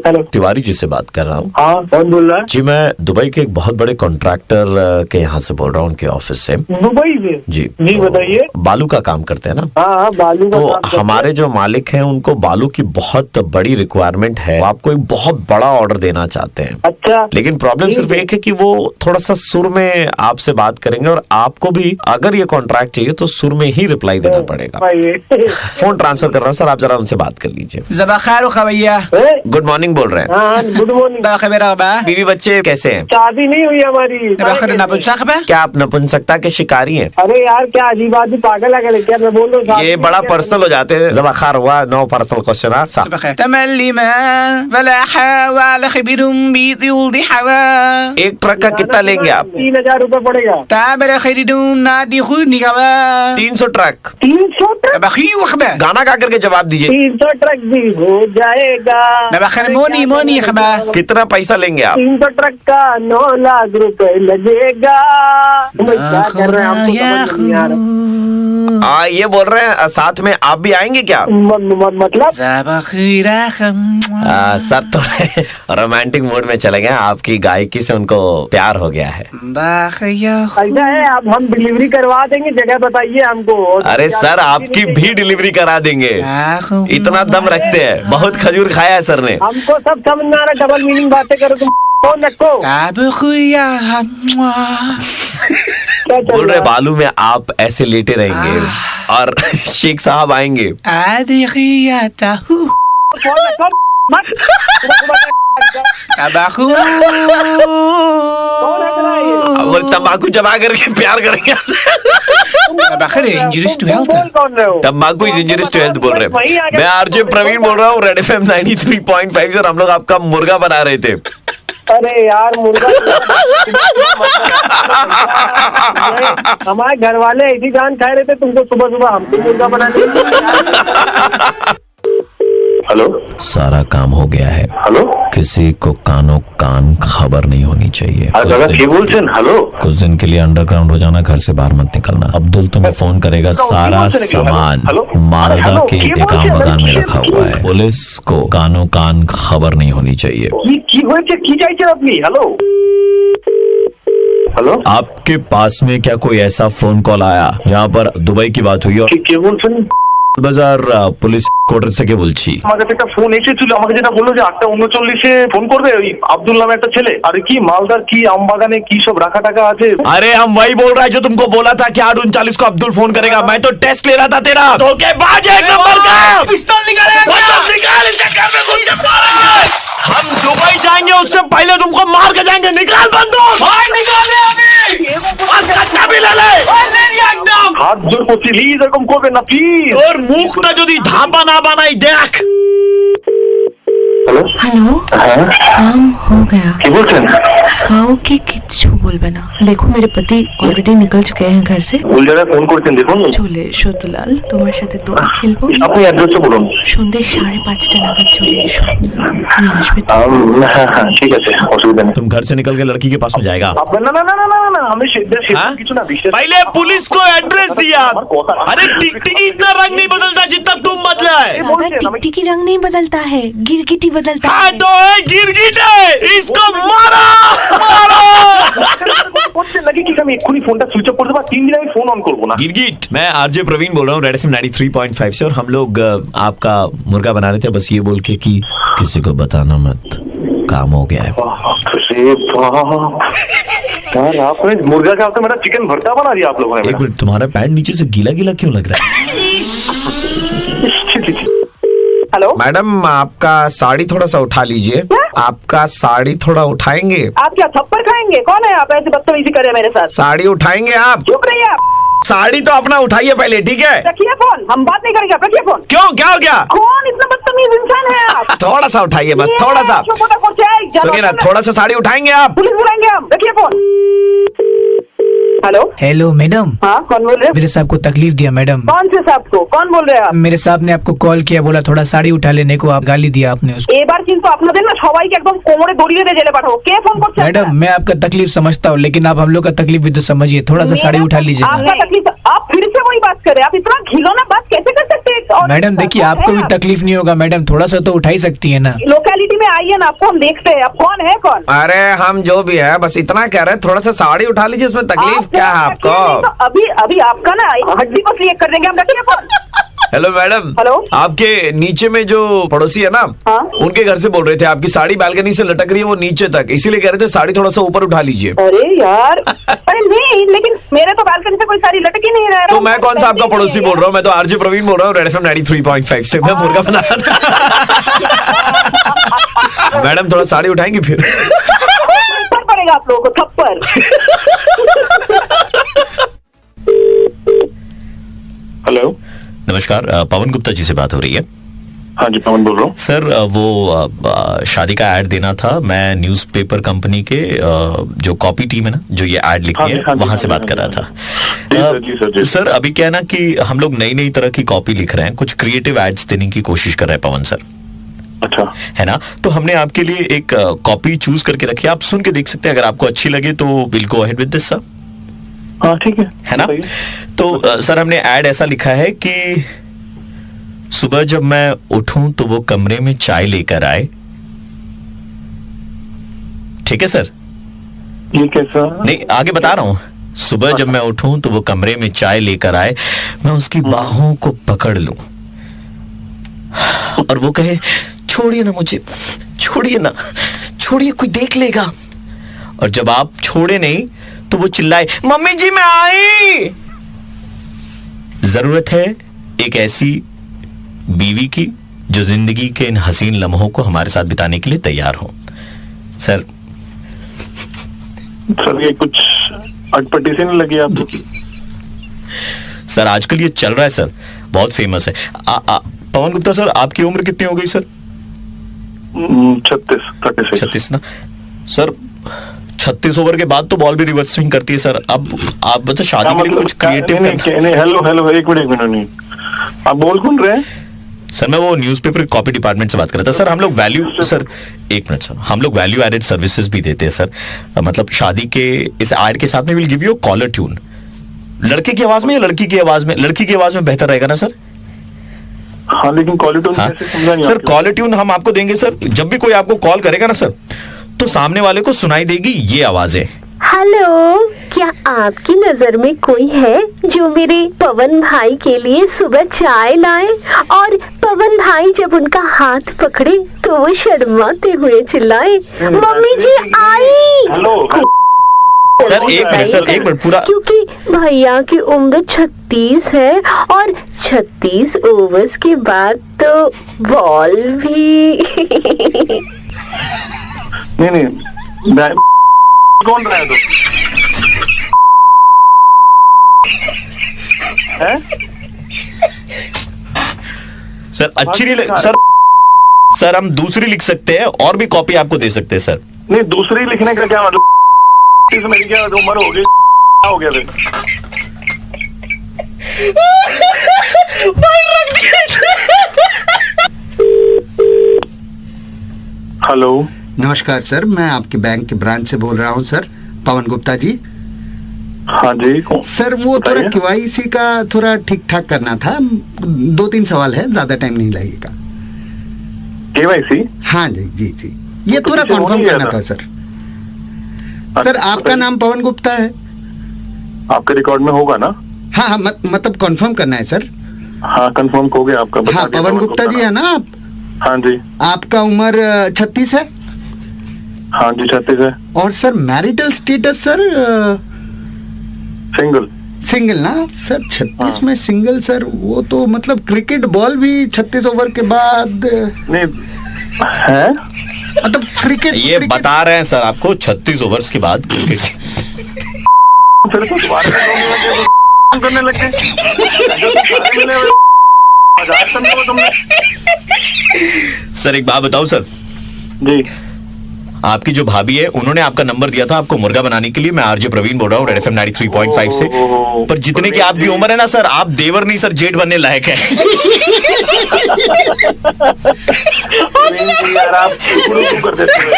हेलो, तिवारी जी से बात कर रहा हूँ। हाँ कौन बोल रहा है? जी मैं दुबई के एक बहुत बड़े कॉन्ट्रैक्टर के यहाँ से बोल रहा हूँ, उनके ऑफिस से। दुबई से? जी जी बताइए। बालू का काम करते हैं ना? हाँ बालू का काम तो हमारे जो मालिक हैं उनको बालू की बहुत बड़ी रिक्वायरमेंट है। वो आपको एक बहुत बड़ा ऑर्डर देना चाहते हैं। अच्छा, लेकिन प्रॉब्लम सिर्फ एक है कि वो थोड़ा सा सुर में आपसे बात करेंगे, और आपको भी अगर ये कॉन्ट्रैक्ट चाहिए तो सुर में ही रिप्लाई देना पड़ेगा। फोन ट्रांसफर कर रहा हूँ सर, आप जरा उनसे बात कर लीजिए। गुड मॉर्निंग बोल रहे हैं। Good morning. बीवी बच्चे कैसे हैं? शादी नहीं हुई हमारी। क्या आप नपुंसकता के शिकारी हैं? अरे यार क्या अजीब आदमी, पागल है क्या? मैं बोल रहा हूँ ये बड़ा पर्सनल हो जाते हैं। जबाखार हुआ, नो पर्सनल क्वेश्चन। एक ट्रक का कितना लेंगे आप? 3,000 रुपए पड़ेगा। 300 ट्रक। 300 ट्रक? गाना गा करके जवाब दीजिए। 300 ट्रक भी हो जाएगा। कितना पैसा लेंगे आप? 300 ट्रक का 9 लाख रुपए लगेगा। क्या कर रहे हैं, हमको समझ नहीं आ रहा। ये बोल रहे हैं साथ में आप भी आएंगे क्या? मतलब सर थोड़े रोमांटिक मूड में चले गए। आपकी गायकी से उनको प्यार हो गया है। ऐसा है, आप हम डिलीवरी करवा देंगे, जगह बताइए हमको। अरे सर आपकी भी डिलीवरी करा देंगे, इतना दम रखते हैं। बहुत खजूर खाया है सर ने। हमको सब समझ में आ रहा, डबल मीनिंग बातें करो तुम। कौन रखो बोल रहे बालू में आप ऐसे लेटे रहेंगे और शेख साहब आएंगे। तम्बाकू चबा करके प्यार करेंगे। तम्बाकू इज इंजरियस टू हेल्थ बोल रहे हैं। मैं आरजे प्रवीण बोल रहा हूँ, रेड एफएम 93.5 से। हम लोग आपका मुर्गा बना रहे थे। अरे यार मुर्गा हमारे घर वाले ऐसी जान खा रहे थे, तुमको सुबह सुबह हमको मुर्गा बना दिया। हेलो, सारा काम हो गया है। हेलो, किसी को कानों कान खबर नहीं होनी चाहिए। हेलो, कुछ दिन के लिए अंडरग्राउंड हो जाना, घर से बाहर मत निकलना। अब्दुल तुम्हें फोन करेगा। सारा सामान मालदा के इंतकाम बगान में रखा हुआ है। पुलिस को कानों कान खबर नहीं होनी चाहिए। हेलो, आपके पास में क्या कोई ऐसा फोन कॉल आया जहाँ पर दुबई की बात हुई? और বাজার পুলিশ কোর্টের থেকে বলছি। আমার কাছে একটা ফোন এসেছিল, আমাকে যেটা বললো যে 8:39 ফোন করবে ওই আব্দুল নামে একটা ছেলে। আরে কি মালদার কি আমবাগানে কি সব রাখা টাকা আছে। अरे हम वही बोल रहा है जो तुमको बोला था कि 8:39 को अब्दुल फोन करेगा। मैं तो टेस्ट ले रहा था तेरा। धोखेबाज है एक नंबर का। पिस्तौल हम दुबई जाएंगे उससे पहले तुमको मार के जाएंगे। निकाल बंदूक। भी ले ले। হাত জোর করছি, প্লিজ এরকম করবেন না প্লিজ। और मुखটা যদি ধাপা না বানাই দেখ। হ্যালো হ্যালো হ্যাঁ काम हो गया কি বলছেন কাউকে কিচ্ছু বলবে না দেখো मेरे पति ऑलरेडी निकल चुके हैं घर से ভুল জায়গায় ফোন করছেন দেখুন চলে এসো দুলাল তোমার সাথে দোয়া খেলবো আপনি অ্যাড্রেসটা বলুন সন্ধ্যে 5:30 নাগাদ চলে এসো তুমি আসবে তো? হ্যাঁ হ্যাঁ ঠিক আছে অসুবিধা নেই तुम घर से निकल के लड़की के पास में जाएगा না না না না না না আমি কিছু না বিশ্বাস पहले पुलिस को एड्रेस दिया अरे टिकटिकी इतना रंग नहीं बदलता जितना तुम बदला है दादा टिकटिकी रंग नहीं बदलता है गिरगिटी बदलता हाँ है तो है गिरगिट है इसको मारो मारो করছেন নাকি কি আমি এক্ষুনি ফোনটা সুইচ অফ করে দেবো 3 দিন আমি ফোন অন করবো না गिरगिट मैं आरजे प्रवीण बोल रहा हूँ रेड एफएम 93.5 से और हम लोग आपका मुर्गा बना रहे थे बस ये बोल के कि किसी को बताना मत काम हो गया है अरे बाप यार आपने मुर्गा का आपने मेरा चिकन भरता बना दिया आप लोगों ने एक मिनट तुम्हारा पैंट नीचे से गीला गीला क्यों लग रहा है हेलो मैडम आपका साड़ी थोड़ा सा उठा लीजिए आपका साड़ी थोड़ा उठाएंगे आप क्या थप्पड़ खाएंगे? कौन है आप ऐसे बदतमीजी कर रहे हैं मेरे साथ? साड़ी उठाएंगे आप चुप रहिए आप, साड़ी तो अपना उठाइए पहले ठीक है रखिए फोन, हम बात नहीं करेंगे, आप रखिए फोन। क्यों क्या हो गया कौन इतना बदतमीज इंसान है आप? थोड़ा सा उठाइए बस थोड़ा सा सुनिए ना थोड़ा सा साड़ी उठाएंगे आप पुलिस बुलाएंगे हम, रखिए फोन। हेलो हेलो मैडम हाँ कौन बोल रहे हैं? मेरे साहब को तकलीफ दिया मैडम कौन से साहब को? कौन बोल रहे हैं आप? मेरे साहब ने आपको कॉल किया बोला थोड़ा साड़ी उठा लेने को आप गाली दिया आपने उसको এবার কিন্তু আপনাদের না সবাইকে একদম কোমরে দড়িয়ে দিয়ে জেলে পাঠাবো। কে ফোন করছে? मैडम मैं आपका तकलीफ समझता हूँ लेकिन आप हम लोग का तकलीफ भी तो समझिए थोड़ा सा साड़ी उठा लीजिए ना आपका तकलीफ, आप फिर से वही बात करें, आप इतना घिनौना बात कैसे कर सकते हैं? और मैडम देखिए कौन आपको है भी आप? तकलीफ नहीं होगा मैडम थोड़ा सा तो उठा ही सकती है ना लोकेलिटी में आइए ना, आपको हम देखते हैं, आप कौन है कौन? अरे हम जो भी है बस इतना कह रहे हैं थोड़ा सा साड़ी उठा लीजिए इसमें तकलीफ आप क्या है रखिए आपको नहीं तो अभी अभी आपका ना हड्डी को क्लियर कर देंगे हम, रखिए फोन। Hello madam hello. आपके नीचे में जो पड़ोसी है ना हाँ। उनके घर से बोल रहे थे आपकी साड़ी बालकनी से लटक रही है वो नीचे तक इसीलिए कह रहे थे साड़ी थोड़ा सा ऊपर उठा लीजिए अरे यार अरे नहीं, लेकिन मेरे तो बालकनी से कोई साड़ी लटक ही नहीं रहा है। तो मैं कौन सा आपका पड़ोसी बोल रहा हूँ मैं तो आरजे प्रवीण बोल रहा हूँ रेड एफएम 93.5 से मैं मुर्गा बना रहा था मैडम थोड़ा साड़ी उठाएंगे फिर थप्पड़ पड़ेगा आप लोगों को, थप्पड़। हेलो नमस्कार पवन गुप्ता जी से बात हो रही है हाँ जी पवन बोल रहा हूँ सर वो शादी का ऐड देना था मैं न्यूज़पेपर कंपनी के जो कॉपी टीम है ना जो ये ऐड लिखी हाँ जी, है हाँ जी, वहां से हाँ बात जी, कर रहा हाँ था जी, सर, जी। सर अभी क्या है ना कि हम लोग नई नई तरह की कॉपी लिख रहे हैं कुछ क्रिएटिव एड्स देने की कोशिश कर रहे हैं पवन सर अच्छा है ना तो हमने आपके लिए एक कॉपी चूज करके रखी है आप सुन के देख सकते हैं अगर आपको अच्छी लगे तो will go ahead with this sir हाँ ठीक है ना तो सर हमने ऐड ऐसा लिखा है कि सुबह जब मैं उठूं तो वो कमरे में चाय लेकर आए ठीक है सर ये कैसा नहीं आगे बता रहा हूं सुबह जब मैं उठूं तो वो कमरे में चाय लेकर आए मैं उसकी बाहों को पकड़ लूं और वो कहे छोड़िए ना मुझे छोड़िए ना छोड़िए कोई देख लेगा और जब आप छोड़े नहीं तो वो चिल्लाए मम्मी जी मैं आई जरूरत है एक ऐसी बीवी की जो जिंदगी के इन हसीन लम्हों को हमारे साथ बिताने के लिए तैयार हो सर ये कुछ अटपटी से नहीं लगी आपको सर आजकल ये चल रहा है सर बहुत फेमस है पवन गुप्ता सर आपकी उम्र कितनी हो गई सर 36 ना सर 36 ओवर के बाद तो बॉल भी रिवर्स स्विंग करती है सर अब आप बता शादी के लिए कुछ क्रिएटिव हेलो एक मिनट नहीं आप बोल कौन रहे हैं सर मैं वो न्यूज़पेपर कॉपी डिपार्टमेंट से बात कर रहा था सर हम लोग वैल्यू सर एक मिनट सर हम लोग वैल्यू एडेड सर्विसेज भी देते हैं सर मतलब शादी के इस ऐड के साथ में will give you caller tune लड़के की आवाज में या लड़की की आवाज में बेहतर रहेगा ना सर हाँ लेकिन कॉलर ट्यून हाँ सर कॉलर ट्यून हम आपको देंगे सर जब भी कोई आपको कॉल करेगा ना सर तो सामने वाले को सुनाई देगी ये आवाजें हेलो क्या आपकी नजर में कोई है जो मेरे पवन भाई के लिए सुबह चाय लाए और पवन भाई जब उनका हाथ पकड़े तो वो शर्माते हुए चिल्लाए मम्मी जी आई हेलो सर एक मिनट पूरा क्योंकि भैया की उम्र 36 है और 36 ओवर्स के बाद तो बॉल भी नहीं कौन रहा है तो सर अच्छी नहीं लग सर हम दूसरी लिख सकते हैं और भी कॉपी आपको दे सकते हैं सर। नहीं, दूसरी लिखने का क्या मतलब, मेरी क्या उम्र हो गई, हो गया फिर। हेलो, नमस्कार सर, मैं आपके बैंक के ब्रांच से बोल रहा हूँ सर, पवन गुप्ता जी। हाँ जी सर, वो थोड़ा KYC का थोड़ा ठीक ठाक करना था, 2-3 सवाल है, ज्यादा टाइम नहीं लगेगा। KYC? हाँ जी जी जी, ये थोड़ा कंफर्म करना था सर। सर आपका नाम पवन गुप्ता है? आपके रिकॉर्ड में होगा ना? हाँ हाँ, मतलब कंफर्म करना है सर। हाँ, कंफर्म हो गया आपका। हाँ, पवन गुप्ता जी है ना आप? हाँ जी। आपका उम्र 36 है? हाँ जी 36 है। और sir marital status sir? Single ना सर? 36 में सिंगल सर, वो तो मतलब क्रिकेट बॉल भी 36 ओवर के बाद नहीं है, मतलब क्रिकेट ये बता रहे हैं सर आपको 36 ओवर्स के बाद क्रिकेट। फिर तो दोबारा करने लगे, सर एक बात बताओ सर जी, आपकी जो भाभी है उन्होंने आपका नंबर दिया था आपको मुर्गा बनाने के लिए। मैं आरजे प्रवीण बोल रहा हूँ, रेड FM 93.5 से। पर जितने की आपकी उम्र है ना सर, आप देवर नहीं सर, जेठ बनने लायक है। यार आप कर देते हैं।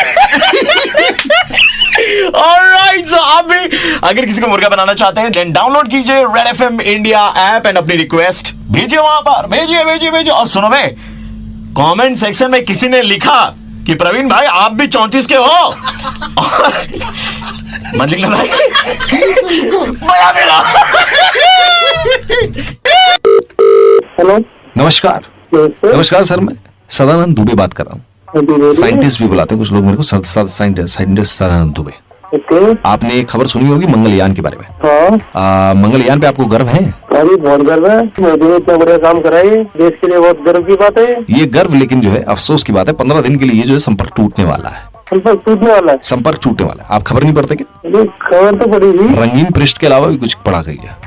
Alright, so आप भी अगर किसी को मुर्गा बनाना चाहते हैं देन डाउनलोड कीजिए red FM India app and अपनी रिक्वेस्ट भेजिए वहां पर, भेजिए। और सुनो भाई, कमेंट सेक्शन में किसी ने लिखा कि प्रवीण भाई आप भी 34 के हो। मत लिखना भाई। हेलो, नमस्कार सर, मैं सदानंद दुबे बात कर रहा हूँ। साइंटिस्ट भी बुलाते हैं कुछ लोग मेरे को, साइंटिस्ट सदानंद दुबे। आपने एक खबर सुनी होगी मंगलयान के बारे में। मंगलयान पे आपको गर्व है? अरे बहुत गर्व है, मोदी ने इतना बड़ा काम करा है, देश के लिए बहुत गर्व की बात है ये गर्व, लेकिन जो है अफसोस की बात है, 15 दिन के लिए जो है संपर्क टूटने वाला है। संपर्क टूटने वाला है। आप खबर नहीं पढ़ते क्या? खबर तो पड़ी थी, रंगीन पृष्ठ के अलावा भी कुछ पढ़ा गई है।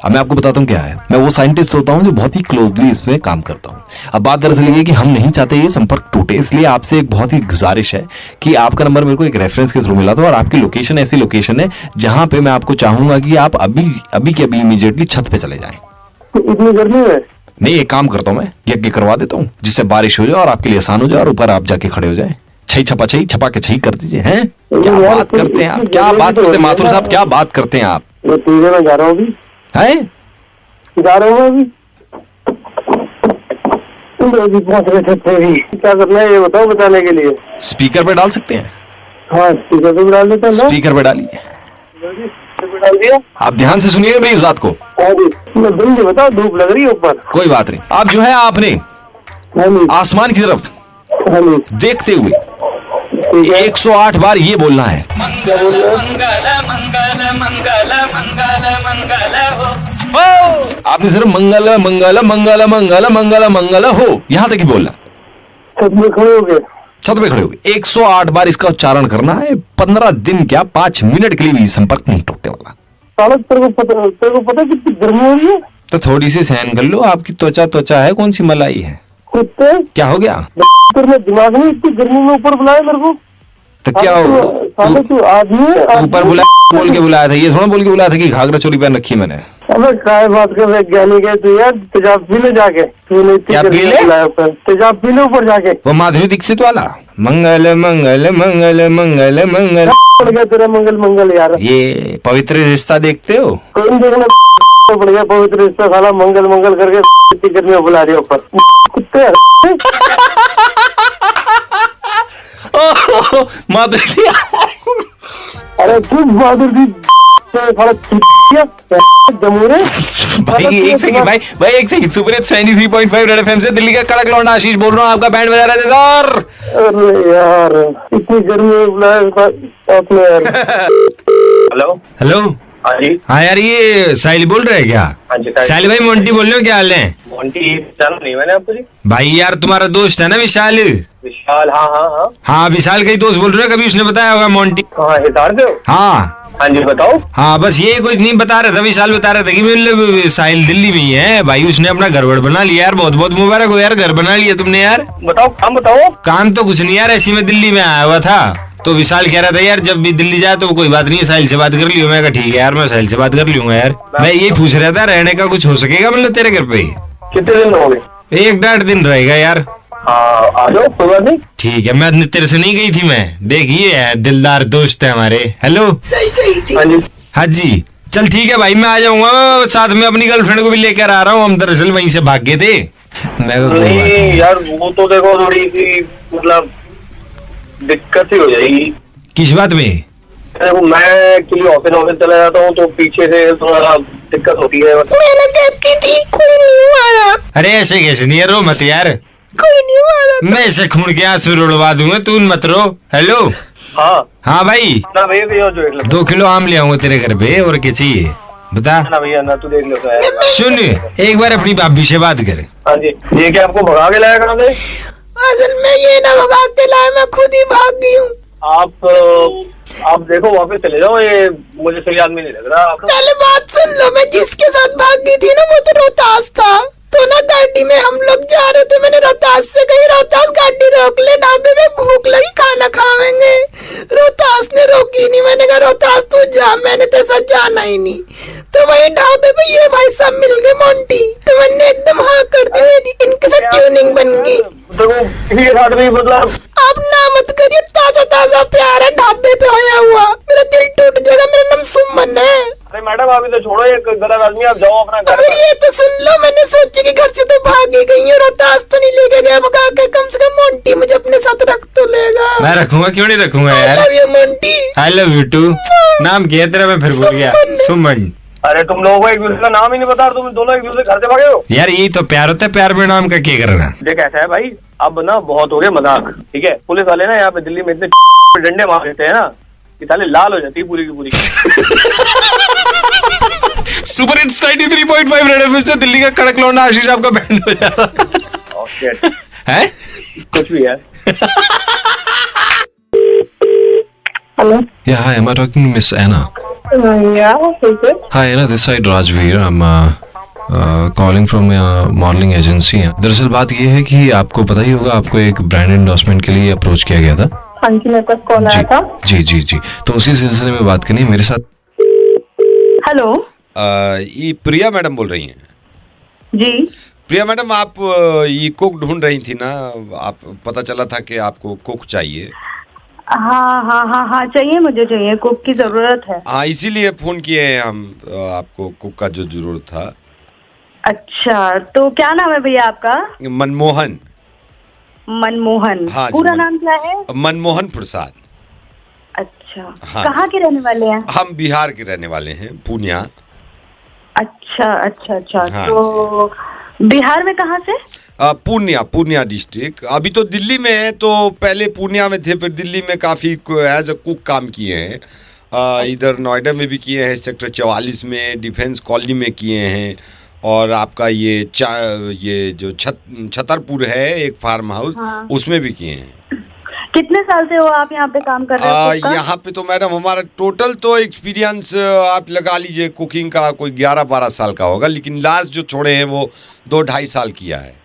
अब मैं आपको बताता हूँ क्या है। मैं वो साइंटिस्ट होता हूँ जो बहुत ही क्लोजली इसमें काम करता हूँ। अब बात दरअसल ये है कि हम नहीं चाहते ये संपर्क टूटे, इसलिए आपसे एक बहुत ही गुजारिश है कि आपका नंबर मेरे को एक रेफरेंस के थ्रू मिला था और आपकी लोकेशन ऐसी लोकेशन है जहाँ पे मैं आपको चाहूंगा कि आप अभी के अभी इमीडिएटली छत पे चले जाएं। इतनी गर्मी है? नहीं, एक काम करता हूँ, मैं यज्ञ करवा देता हूँ जिससे बारिश हो जाए और आपके लिए आसान हो जाए और ऊपर आप जाके खड़े हो जाए। छपा के कर दीजिए। हैं क्या बात करते हैं आप, क्या बात करते हैं माथुर साहब, क्या बात करते हैं आप? मैं जा रहा हूँ अभी, जा रहा हूँ अभी। क्या करना है ये बताओ, बताने के लिए। स्पीकर पे डाल सकते हैं? हाँ, स्पीकर पे डाल देता हूँ। स्पीकर पे डालिए, डाल दिया। आप ध्यान से सुनिएगा मेरी बात को। बताओ, धूप लग रही है ऊपर। कोई बात नहीं, आप जो है आपने आसमान की तरफ देखते हुए 108 बार ये बोलना है, मंगल हो। आपने सिर्फ मंगल मंगल मंगल मंगल मंगल मंगल हो यहां तक ही बोलना। छत पे खड़े हो गए, 108 बार इसका उच्चारण करना है। 15 दिन क्या 5 मिनट के लिए भी संपर्क नहीं टूटने वाला। तेरे को पता कितनी गर्मी हो रही है? तो थोड़ी सी सहन कर लो, आपकी त्वचा है, कौन सी मलाई है? कुत्ते, क्या हो गया? दिमाग में इतनी गर्मी में ऊपर बुलाया मेरे को, तो क्या हो? आदमी ऊपर बुलाया बोल के बुलाया था, ये थोड़ा बोल के बुलाया था कि घाघरा चोली पहन रखी मैंने। अबे काय बात कर वैज्ञानिक है तू यार, तेजाब पी ले जाके। क्या पी ले? तेजाब पी ले ऊपर जाके। वो माधुरी दीक्षित वाला मंगल मंगल मंगल मंगल मंगल पड़ गया तेरा मंगल यार। ये पवित्र रिश्ता देखते हो? कौन देखना पड़ गया पवित्र रिश्ता, साला मंगल करके इतनी गर्मी में बुला रही ऊपर कुत्ते। माधुरी, अरे चुप माधुरी, भाई एक सेकंड, भाई एक second. Super hits 93.5 red FM से दिल्ली का कड़क लौंडा आशीष बोल रहा हूँ, आपका बैंड बजा रहे थे सर। अरे यार इतनी गर्मी में बुलाया आपने यार। हेलो हाँ यार, ये साहिल बोल रहे हैं क्या? साहिल भाई, मोंटी बोल रहे हो, क्या हाल है? मोंटी जाना नहीं मैंने आपको जी। भाई यार तुम्हारा दोस्त है ना विशाल? विशाल, हाँ। हाँ विशाल का ही दोस्त बोल रहे हो, कभी उसने बताया होगा मोंटी। हाँ, हिसार से हो? हाँ हाँ जी बताओ। हाँ बस ये कुछ नहीं बता रहा था, विशाल बता रहा था कि मतलब साहिल दिल्ली में ही है भाई, उसने अपना घर बना लिया यार, बहुत बहुत मुबारक हो यार, घर बना लिया तुमने यार। बताओ काम बताओ। काम तो कुछ नहीं यार, ऐसी में दिल्ली में आया हुआ था तो विशाल कह रहा था यार जब भी दिल्ली जाए तो कोई बात नहीं साहिल से बात कर लियो। मैं कहा ठीक है यार, मैं साहिल से बात कर लूंगा यार। मैं यही पूछ रहा था रहने का कुछ हो सकेगा मतलब तेरे घर पे? कितने दिन रहोगे? 1-1.5 दिन रहेगा यार। आ जाओ कोई बात नहीं। ठीक है, मैं तेरे से नहीं गई थी मैं, देखिए है दिलदार दोस्त है हमारे। हेलो सही कही थी। हाँ जी हाँ जी चल ठीक है भाई, मैं आ जाऊंगा, साथ में अपनी गर्लफ्रेंड को भी लेकर आ रहा हूँ, हम दरअसल वहीं से भाग गए थे। नहीं यार वो तो देखो थोड़ी सी मतलब दिक्कत ही हो जाएगी। किस बात में? देखो मैं एक्चुअली ऑफिस चला जाता हूँ तो पीछे से थोड़ा दिक्कत होती है। मैंने कहती थी कोई नहीं आ रहा। अरे ऐसे कैसे नहीं है, रो मत यार, कोई नहीं आ रहा। मैं ऐसे खून के आंसू रुड़वा दूंगा, तू मत रो। हेलो हाँ भाई, ना भैया जो 2 किलो आम ले आऊंगा तेरे घर पे, और क्या चाहिए बता। ना भैया ना तू देख लो। सुन एक बार अपनी भाभी से बात कर। हाँ जी ये क्या आपको भगा के लाया कहाँ से? असल में ये ना भगा के लाया, मैं खुद ही भाग गई हूँ। आप देखो वापस चले जाओ, ये मुझे सही आदमी नहीं लग रहा। पहले बात सुन लो, मैं जिसके साथ भाग गई थी ना वो तो रोहतास था। तो ना गाड़ी में हम लोग जा रहे थे, मैंने रोहतास से कही रोहतास गाड़ी रोक ले, ढाबे में भूख लगी खाना खाएंगे। रोहतास ने रोकी नहीं, मैंने कहा रोहतास तू जा, मैंने तेरे साथ जाना ही नहीं। तो वही ढाबे पे ये भाई साहब मिल गए मोंटी, तो मैंने एकदम हाँ कर दी, मेरी इनके साथ ट्यूनिंग बन गई। मतलब आप ना मत करिए, ताजा ताजा प्यार है ढाबे पे होया हुआ, मेरा दिल टूट जाएगा। मेरा नाम सुमन है। अरे मैडम अभी तो छोड़ो ये गलत आदमी, आप जाओ अपना घर। ये तो सुन लो, मैंने सोचा कि घर से तो भाग ही गई हूँ, रोहतास तो नहीं लेके गया, भगा के कम से कम मोंटी मुझे अपने साथ रख तो लेगा। मैं रखूंगा, क्यों नहीं रखूंगा यार। I love you Monty. I love you too। नाम क्या है तेरा? मैं फिर भूल गया। सुमन। अरे तुम लोगों को एक दूसरे का नाम ही नहीं पता, तुम दोनों एक दूसरे घर से भागे हो यार। यही तो प्यार होता है, प्यार में नाम का क्या करना। देख ऐसा है भाई, अब ना बहुत हो गया मजाक, ठीक है। पुलिस वाले ना यहाँ पे दिल्ली में इतने डंडे मार देते हैं ना कि साले लाल हो जाती है पूरी की पूरी। सुपर हिट्स 93.5 रेड एफएम से दिल्ली का कड़क लौंडा आशीष आपका बैंड हो जा रहा है। कुछ भी है। Hello. Yeah, hi. Am I talking to Miss Anna? Yeah, who's it? Hi Anna, this side Rajveer. I'm calling from a modeling agency. दरअसल बात ये है कि आपको पता ही होगा, आपको एक ब्रांड एंडोर्समेंट के लिए अप्रोच किया गया था। हाँ जी, मेरे पास कॉल आया था। जी जी जी, तो उसी सिलसिले में बात करनी है मेरे साथ। हेलो ये प्रिया मैडम बोल रही हैं? जी प्रिया मैडम, आप ये कुक ढूंढ रही थी ना, आप पता चला था कि आपको कुक चाहिए। हाँ हाँ हाँ हाँ चाहिए, मुझे चाहिए, कुक की जरूरत है। हाँ इसीलिए फोन किए हैं हम, आपको कुक का जो जरूरत था। अच्छा तो क्या नाम है भैया आपका? मनमोहन। मनमोहन। हाँ, पूरा नाम क्या है? मनमोहन प्रसाद। अच्छा हाँ, कहाँ के रहने वाले हैं? हम बिहार के रहने वाले हैं, पूर्णिया। अच्छा अच्छा अच्छा। हाँ, तो बिहार में कहाँ से? पूर्णिया डिस्ट्रिक्ट। अभी तो दिल्ली में है, तो पहले पूर्णिया में थे, फिर दिल्ली में काफ़ी एज अ कुक काम किए हैं। इधर नोएडा में भी किए हैं, सेक्टर 44 में, डिफेंस कॉलोनी में किए हैं, और आपका ये जो छतरपुर है एक फार्म हाउस, हाँ। उसमें भी किए हैं। कितने साल से हो आप यहाँ पे काम कर रहे हो? यहाँ पे तो मैडम हमारा टोटल तो एक्सपीरियंस आप लगा लीजिए कुकिंग का कोई 11-12 साल का होगा, लेकिन लास्ट जो छोड़े हैं वो 2-2.5 साल किया है।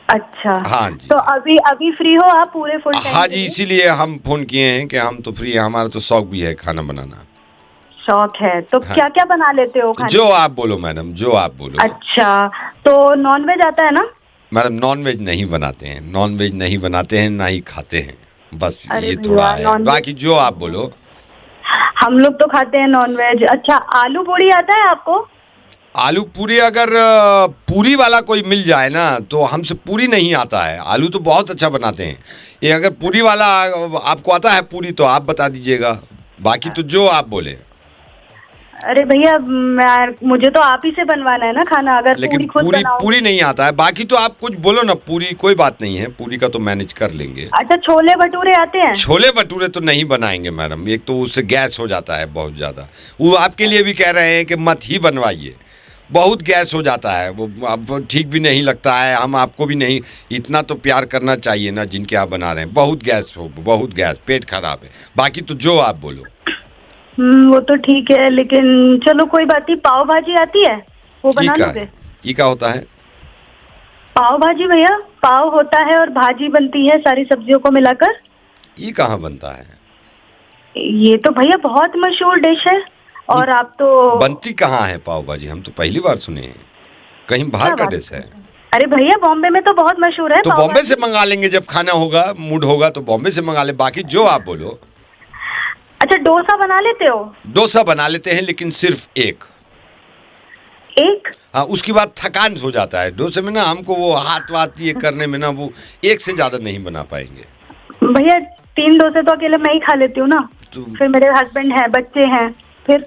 अच्छा हाँ जी। तो अभी फ्री हो आप पूरे फुल टाइम? हाँ जी, इसीलिए हम फोन किए हैं कि हम तो फ्री है, हमारा तो शौक भी है खाना बनाना। शौक है तो हाँ। क्या क्या बना लेते हो खाने? जो आप बोलो मैडम, जो आप बोलो। अच्छा तो नॉन वेज आता है ना? मैडम नॉन वेज नहीं बनाते हैं, नॉन वेज नहीं बनाते हैं, ना ही खाते हैं, बस ये थोड़ा है, बाकी जो आप बोलो। हम लोग तो खाते हैं नॉन वेज। अच्छा आलू पूरी आता है आपको? आलू पूरी, अगर पूरी वाला कोई मिल जाए ना, तो हमसे पूरी नहीं आता है। आलू तो बहुत अच्छा बनाते हैं, ये अगर पूरी वाला आपको आता है पूरी तो आप बता दीजिएगा, बाकी तो जो आप बोले। अरे भैया मुझे तो आप ही से बनवाना है ना खाना, अगर लेकिन पूरी नहीं आता है, बाकी तो आप कुछ बोलो ना, पूरी कोई बात नहीं है, पूरी का तो मैनेज कर लेंगे। अच्छा छोले भटूरे आते हैं? छोले भटूरे तो नहीं बनाएंगे मैडम, एक तो उससे गैस हो जाता है बहुत ज़्यादा, वो आपके लिए भी कह रहे हैं कि मत ही बनवाइए, बहुत गैस हो जाता है, वो अब ठीक भी नहीं लगता है, हम आपको भी नहीं, इतना तो प्यार करना चाहिए ना जिनके आप बना रहे हैं, बहुत गैस, पेट खराब है, बाकी तो जो आप बोलो। वो तो ठीक है, लेकिन चलो कोई बात नहीं। पाव भाजी आती है, वो बना लोगे? ये क्या होता है? पाव भाजी भैया, पाव होता है और भाजी बनती है सारी सब्जियों को मिलाकर। ये कहाँ बनता है? ये तो भैया बहुत मशहूर डिश है। और आप तो बनती कहाँ है पाव भाजी? हम तो पहली बार सुने हैं, कहीं बाहर का डिश है? अरे भैया बॉम्बे में तो बहुत मशहूर है। तो बॉम्बे से मंगा लेंगे, जब खाना होगा, मूड होगा तो बॉम्बे से मंगा ले। बाकी जो आप बोलो। अच्छा, डोसा बना लेते हो? डोसा बना लेते हैं, लेकिन सिर्फ एक। हाँ, उसके बाद थकान हो जाता है डोसे में ना, हमको वो हाथ वाथ ये करने में ना, वो एक से ज्यादा नहीं बना पाएंगे। भैया 3 डोसे तो अकेले मैं ही खा लेती हूँ ना, फिर मेरे हस्बैंड हैं, बच्चे हैं, फिर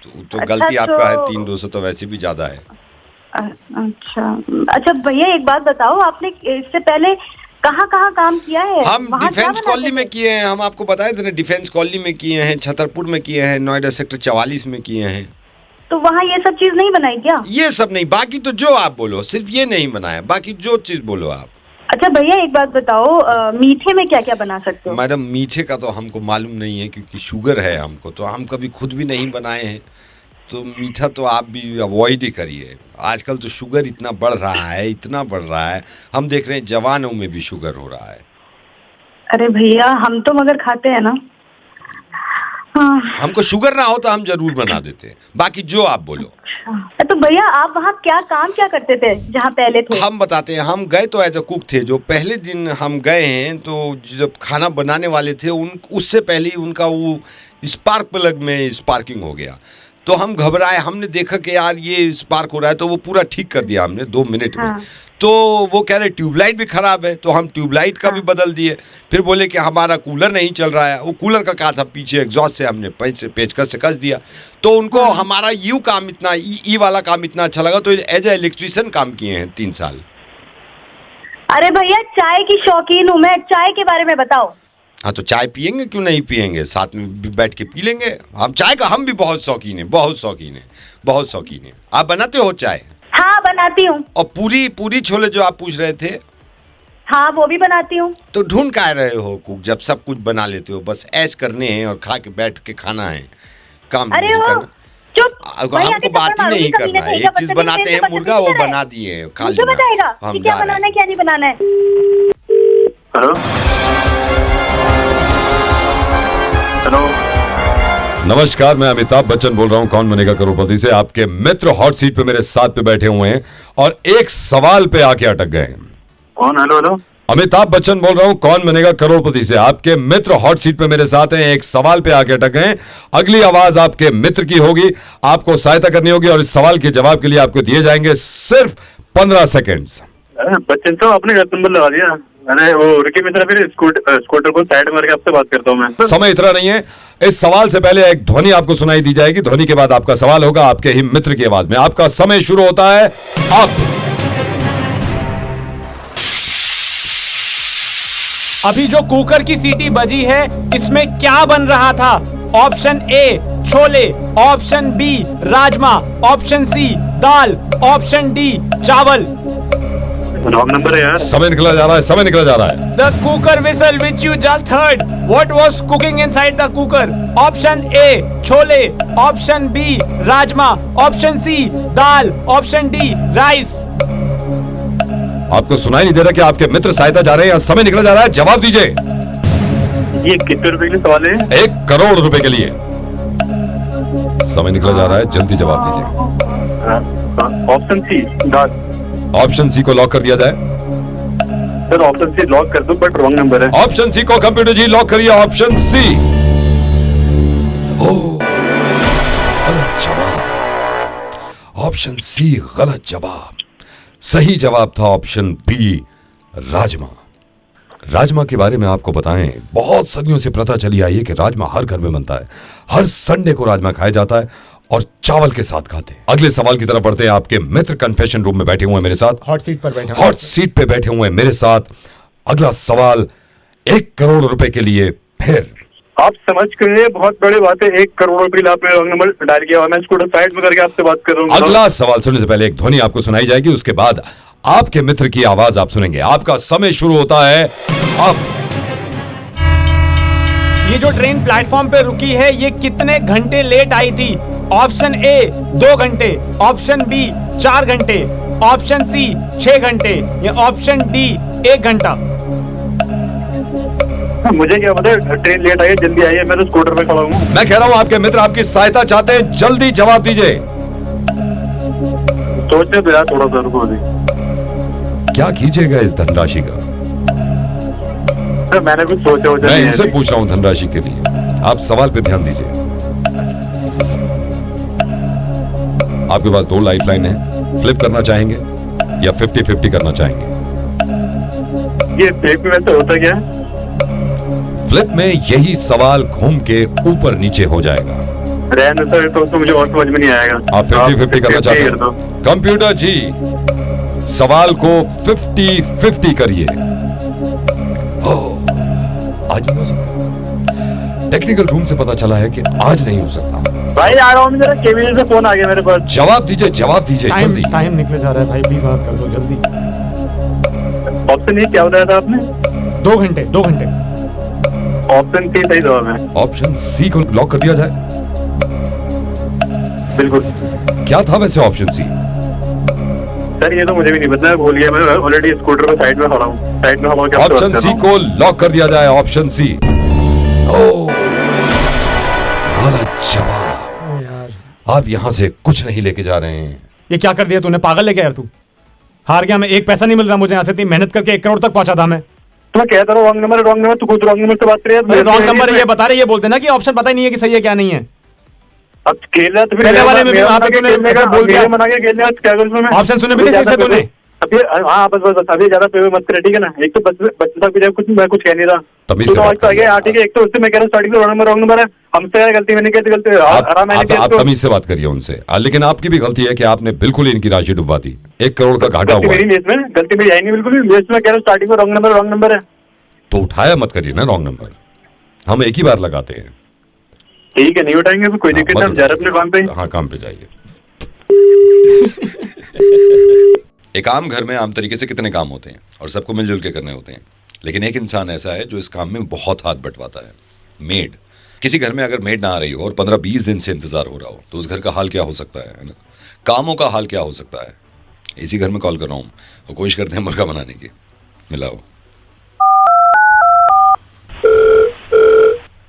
तो गलती आपका है। 3 डोसे तो वैसे भी ज्यादा है। अच्छा भैया एक बात बताओ, आपने इससे पहले कहाँ काम किया है? हम डिफेंस कॉलोनी में किए हैं, हम आपको बताए थे ना, डिफेंस कॉलोनी में किए हैं, छतरपुर में किए हैं, नोएडा सेक्टर 44 में किए हैं। तो वहाँ ये सब चीज नहीं बनाई क्या? ये सब नहीं, बाकी तो जो आप बोलो, सिर्फ ये नहीं बनाया, बाकी जो चीज बोलो आप। अच्छा भैया एक बात बताओ, मीठे में क्या क्या बना सकते हो? मैडम मीठे का तो हमको मालूम नहीं है, क्योंकि शुगर है हमको, तो हम कभी खुद भी नहीं बनाए हैं। तो मीठा तो आप भी अवॉइड ही करिए। आजकल तो शुगर इतना बढ़ रहा है, इतना बढ़ रहा है, हम देख रहे हैं जवानों में भी शुगर हो रहा है। अरे भैया हम तो मगर खाते हैं ना। हमको शुगर ना हो तो हम जरूर बना देते, बाकी जो आप बोलो। तो भैया आप वहाँ क्या करते थे जहाँ पहले थे? हम बताते हैं, हम गए तो एज अ कुक थे। जो पहले दिन हम गए हैं, तो जब खाना बनाने वाले थे उससे पहले ही उनका वो स्पार्क प्लग में स्पार्किंग हो गया। तो हम घबराए, हमने देखा कि यार ये स्पार्क हो रहा है, तो वो पूरा ठीक कर दिया हमने 2 मिनट में। तो वो कह रहे ट्यूबलाइट भी खराब है, तो हम ट्यूबलाइट का भी बदल दिए। फिर बोले कि हमारा कूलर नहीं चल रहा है। वो कूलर का क्या था, पीछे एग्जॉस्ट से हमने पेचकस से कस दिया। तो उनको हमारा यू काम इतना ई वाला काम इतना अच्छा लगा, तो एज ए इलेक्ट्रीशियन काम किए हैं 3 साल। अरे भैया चाय की शौकीन हूँ मैं, चाय के बारे में बताओ। हाँ, तो चाय पियेंगे, क्यों नहीं पियेंगे, साथ में बैठ के पी लेंगे। हम चाय का हम भी बहुत शौकीन है, बहुत शौकीन है, बहुत शौकीन है। आप बनाते हो चाय? हाँ बनाती हूँ। और पूरी छोले जो आप पूछ रहे थे? हाँ वो भी बनाती हूँ। तो ढूंढ का रहे हो कुक, जब सब कुछ बना लेते हो, बस ऐश करने हैं और खा के बैठ के खाना है, काम नहीं करना। हमको बात ही नहीं करना है। एक चीज बनाते हैं मुर्गा, वो बना दिए, खा लिया। क्या बनाना है क्या नहीं बनाना है? हेलो हेलो, नमस्कार, मैं अमिताभ बच्चन बोल रहा हूँ कौन बनेगा करोड़पति से। आपके मित्र हॉट सीट पे मेरे साथ पे बैठे हुए हैं और एक सवाल पे आके अटक गए हैं। कौन? हेलो हेलो, अमिताभ बच्चन बोल रहा हूँ कौन बनेगा करोड़पति से। आपके मित्र हॉट सीट पे मेरे साथ हैं, एक सवाल पे आके अटक गए। अगली आवाज आपके मित्र की होगी, आपको सहायता करनी होगी और इस सवाल के जवाब के लिए आपको दिए जाएंगे सिर्फ 15 सेकेंड्स। बच्चन साहब आपने गलत नंबर लगा दिया। अरे वो रुकिए मित्र, फिर स्कूटर को साइड मार के आपसे बात करता हूँ मैं। समय इतना नहीं है। इस सवाल से पहले एक ध्वनि आपको सुनाई दी जाएगी, ध्वनि के बाद आपका सवाल होगा आपके ही मित्र की आवाज में। आपका समय शुरू होता है अब। अभी जो कुकर की सीटी बजी है, इसमें क्या बन रहा था? ऑप्शन ए छोले, ऑप्शन बी राजमा, ऑप्शन सी दाल, ऑप्शन डी चावल। रॉन्ग नंबर है यार। समय निकला जा रहा है, समय निकला जा रहा है। The cooker whistle which you just heard, what was cooking inside the cooker? Option A chole, option B rajma, option C dal, option D rice. आपको सुनाई नहीं दे रहा कि आपके मित्र सहायता जा रहे हैं या समय निकला जा रहा है? जवाब दीजिए। ये कितने रुपए के लिए सवाल है? 1 करोड़ रुपए के लिए। समय निकला जा रहा है, जल्दी जवाब दीजिए। ऑप्शन सी दाल। ऑप्शन सी को लॉक कर दिया जाए। सर ऑप्शन सी लॉक कर दो, बट रॉन्ग नंबर है। ऑप्शन सी को कंप्यूटर जी लॉक करिए। ऑप्शन सी गलत जवाब। ऑप्शन सी गलत जवाब। सही जवाब था ऑप्शन बी राजमा। राजमा के बारे में आपको बताएं, बहुत सदियों से प्रथा चली आई है कि राजमा हर घर में बनता है। हर संडे को राजमा खाया जाता है और चावल के साथ खाते हैं। अगले सवाल की तरफ बढ़ते हैं। आपके मित्र कन्फेशन रूम में बैठे हुए हैं मेरे साथ, हॉट सीट पर बैठे, हॉट सीट पे बैठे हुए हैं मेरे साथ। अगला सवाल 1 करोड़ रुपए के लिए। फिर आप समझ के बहुत बड़ी बात है, 1 करोड़ रुपए के लिए आपने रॉन्ग नंबर डायल किया और मैं स्कूटर साइड में करके आपसे बात कर रहा हूँ। अगला सवाल सुनने से पहले एक ध्वनि आपको सुनाई जाएगी, उसके बाद आपके मित्र की आवाज आप सुनेंगे। आपका समय शुरू होता है अब। ये जो ट्रेन प्लेटफॉर्म पे रुकी है ये कितने घंटे लेट आई थी? ऑप्शन ए 2 घंटे, ऑप्शन बी 4 घंटे, ऑप्शन सी 6 घंटे या ऑप्शन डी 1 घंटा। मुझे क्या पता, ट्रेन लेट आई है, जल्दी आई है, मैं तो स्कूटर पे खड़ा हूँ। मैं कह रहा हूँ आपके मित्र आपकी सहायता चाहते हैं, जल्दी जवाब दीजिए। सोचने दो यार थोड़ा सा, रुको अभी। क्या कीजिएगा इस धनराशि का? मैंने कुछ सोचा हो, मैं इनसे पूछ रहा हूँ धनराशि के लिए, आप सवाल पे ध्यान दीजिए। आपके पास 2 लाइफ लाइन है, फ्लिप करना चाहेंगे या 50-50 करना चाहेंगे? ये फ्लिप में तो होता क्या है? फ्लिप में यही सवाल घूम के ऊपर नीचे हो जाएगा। रहने तो मुझे और समझ में नहीं आएगा। आप 50-50 करना चाहते हैं? कंप्यूटर जी सवाल को 50-50 करिए। आज नहीं हो सकता, टेक्निकल रूम से पता चला है कि आज नहीं हो सकता। भाई आ रहा हूँ, मेरा केबीएल से फोन आ गया मेरे पास। जवाब दीजिए जल्दी। टाइम निकले जा रहा है भाई, प्लीज बात कर दो जल्दी। ऑप्शन ए क्या बताया था आपने? 2 घंटे। ऑप्शन सी सही जवाब है। ऑप्शन सी को लॉक कर दिया जाए? बिल्कुल। क्या था वैसे ऑप्शन सी? सर ये तो मुझे भी नहीं पता, भूल गया, मैं ऑलरेडी स्कूटर पे साइड में खड़ा हूँ। साइड में खड़ा। ऑप्शन सी को लॉक कर दिया जाए। Option C. गलत जवाब। आप यहाँ से कुछ नहीं लेके जा रहे हैं। ये क्या कर दिया तूने? पागल है क्या यार तू? हार गया मैं, 1 पैसा नहीं मिल रहा मुझे यहाँ से। इतनी मेहनत करके 1 करोड़ तक पहुंचा था मैं। तो मैं कहता रहा रॉन्ग नंबर, तू खुद रॉन्ग नंबर से बात कर रहा है। रॉन्ग नंबर ये बता रहे, ये बोलते ना कि ऑप्शन पता ही नहीं है कि सही है क्या नहीं है। अब केला तो पहले वाले में भी वहाँ पे तूने ऐसा बोल दिया। ऑप्शन सुने भी नहीं सही से तूने। अभी हाँ बस अभी ज्यादा पे मत करे, ठीक है ना? एक तो बच्चा भी कुछ मैं कुछ कह नहीं रहा, तमीज से बात करिए। हाँ ठीक है, एक तो उससे मैं कह रहा हूँ स्टार्टिंग में रॉन्ग नंबर है, हमसे गलती मैंने कहती गलती आप तमीज से बात करिए उनसे। लेकिन आपकी भी गलती है कि आपने बिल्कुल इनकी राशि डुबा दी। 1 करोड़ का घाटा हुआ। मेरी लिस्ट में गलती मेरी आई नहीं बिल्कुल भी। लिस्ट में कह रहा हूँ स्टार्टिंग में रॉन्ग नंबर है, तो उठाया मत करिए ना रॉन्ग नंबर। हम एक ही बार लगाते हैं। ठीक है, नहीं उठाएंगे तो कोई दिक्कत नहीं, हम जा रहे अपने काम पे। हाँ काम पे जाइए। एक आम घर में आम तरीके से कितने काम होते हैं और सबको मिलजुल के करने होते हैं, लेकिन एक इंसान ऐसा है जो इस काम में बहुत हाथ बंटवाता है, मेड। किसी घर में अगर मेड ना आ रही हो और 15-20 दिन से इंतजार हो रहा हो तो उस घर का हाल क्या हो सकता है ना? कामों का हाल क्या हो सकता है? इसी घर में कॉल कर रहा हूँ और कोशिश करते हैं मुर्गा बनाने की। मिलाओ।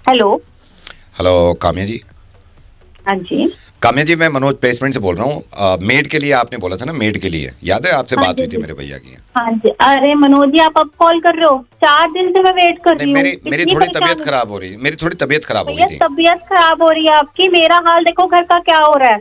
हेलो काम्या जी। हाँ जी काम्या जी, मैं मनोज प्लेसमेंट से बोल रहा हूँ। मेड के लिए आपने बोला था ना, मेड के लिए याद है? आपसे बात हुई थी मेरे भैया की। हाँ जी। अरे मनोज जी, आप अब कॉल कर रहे हो? 4 दिन से मैं वेट कर रही हूँ। मेरी थोड़ी तबीयत खराब हो रही है। मेरी थोड़ी तबीयत खराब हो गई थी। तबीयत खराब हो रही है आपकी? मेरा हाल देखो घर का क्या हो रहा है,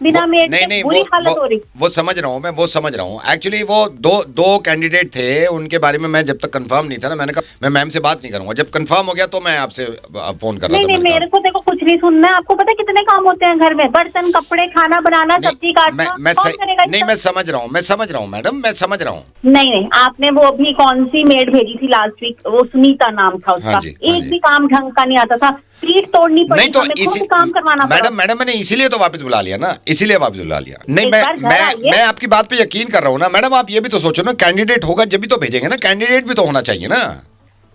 बिना मेड के बुरी हालत हो रही। वो समझ रहा हूँ मैं, वो समझ रहा हूँ। एक्चुअली वो दो कैंडिडेट थे, उनके बारे में मैं जब तक कंफर्म नहीं था ना, मैंने कहा मैं मैम से बात नहीं करूंगा। जब कंफर्म हो गया तो मैं आपसे फोन कर रहा था। नहीं, मेरे को देखो कुछ नहीं सुनना है। आपको पता है कितने काम होते हैं घर में? बर्तन, कपड़े, खाना बनाना, सब्जी काटना। नहीं, मैं समझ रहा हूँ मैडम, मैं समझ रहा हूँ। नहीं, आपने वो अभी कौन सी मेड भेजी थी लास्ट वीक? वो सुनीता नाम था उसका। एक भी काम ढंग का नहीं आता था, पीठ तोड़नी पड़ी। नहीं तो खुद काम करवाना पड़ा। मैडम मैंने इसीलिए तो वापस बुला लिया ना, इसीलिए वापस बुला लिया। नहीं, मैं आपकी बात पे यकीन कर रहा हूँ ना मैडम। आप ये भी तो सोचो ना, कैंडिडेट होगा जब भी तो भेजेंगे ना, कैंडिडेट भी तो होना चाहिए ना।